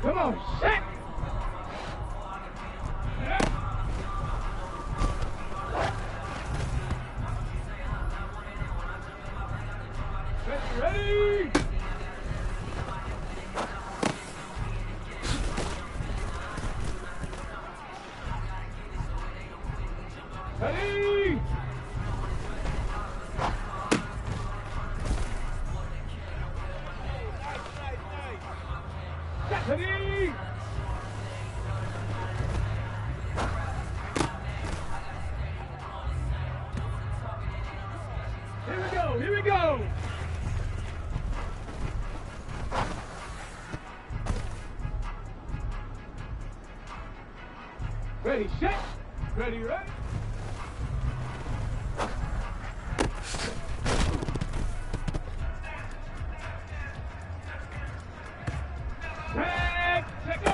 Come on, set! Ready? Ready? Ready? Here we go, here we go! Ready, set, ready, ready. Tag, let go.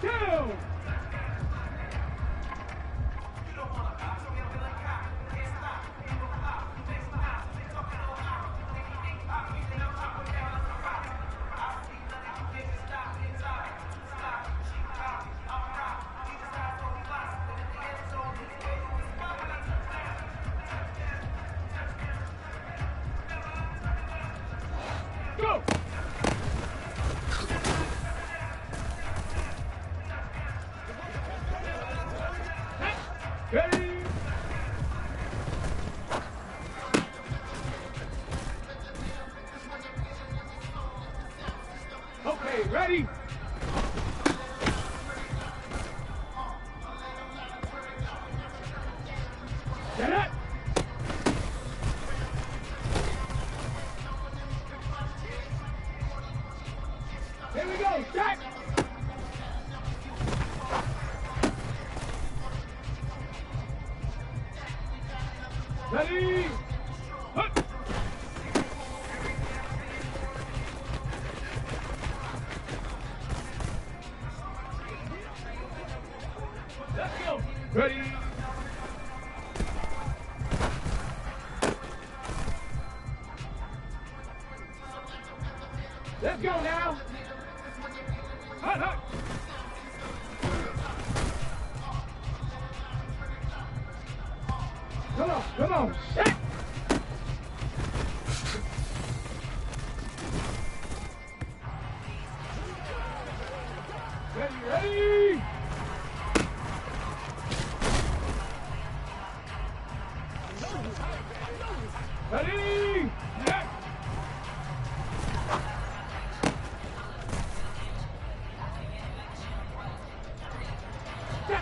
Two. Ready? Okay, ready? Set up. Here we go, set. Ready? Hup. Let's go. Ready? Let's go now. Hut, hut. Come on, set. Ready? Ready? Yes.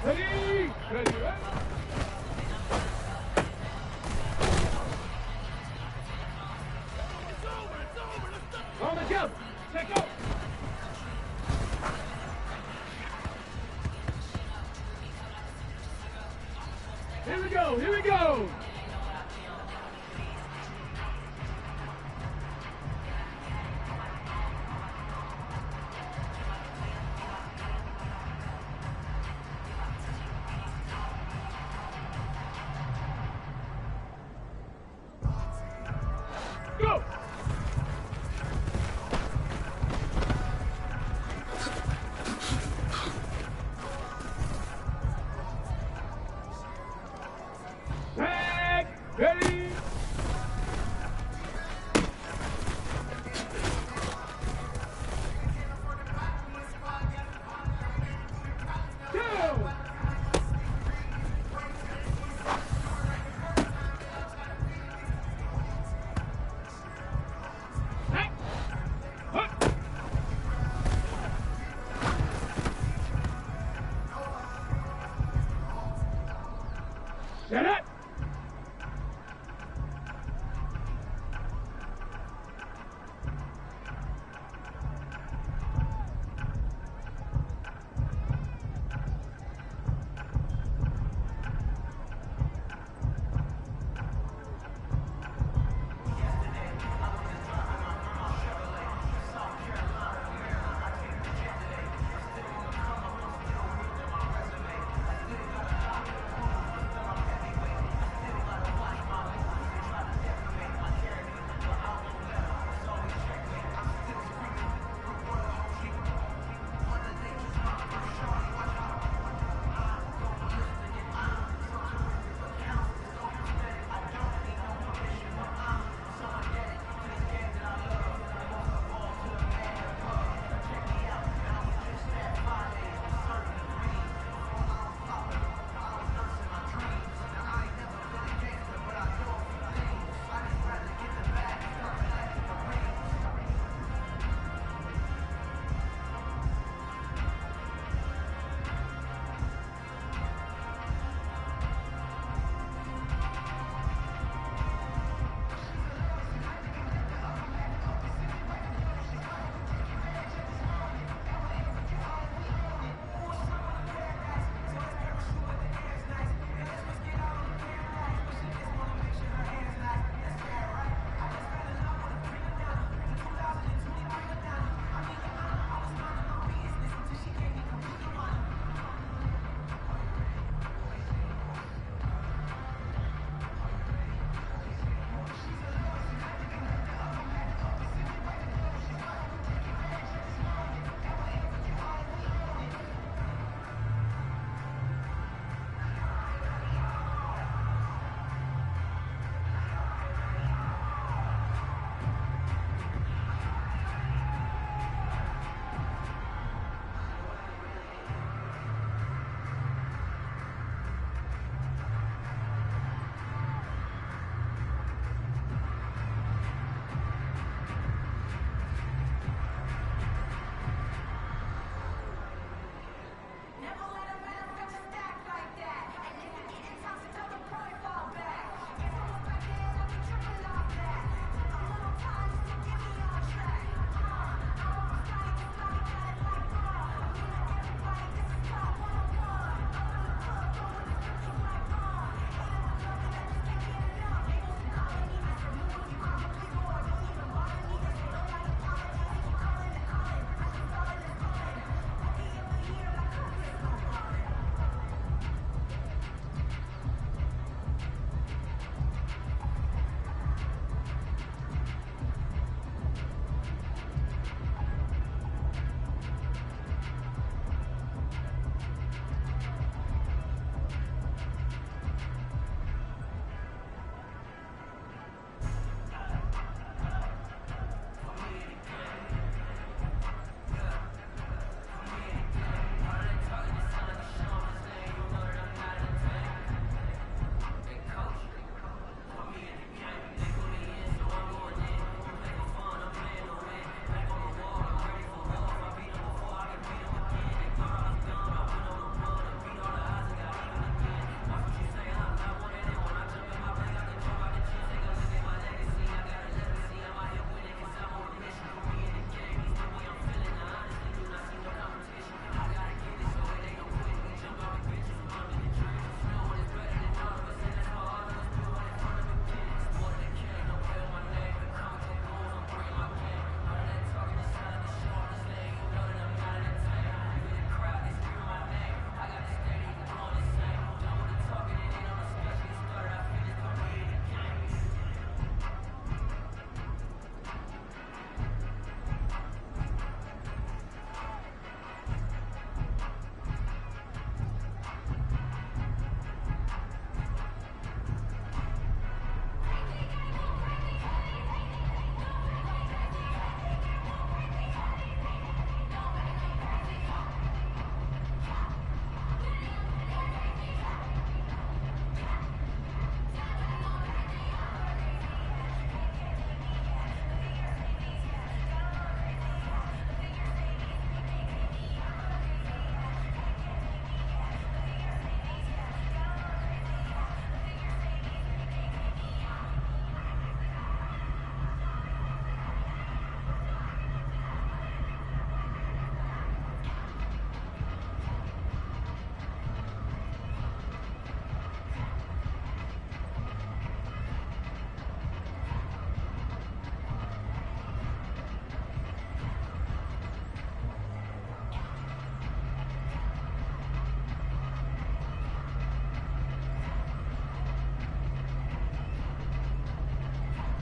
Ready? Ready? On the jump. Take off. Here we go. Here we go. Go. Set. Ready. Go. Set. Hup. Set up.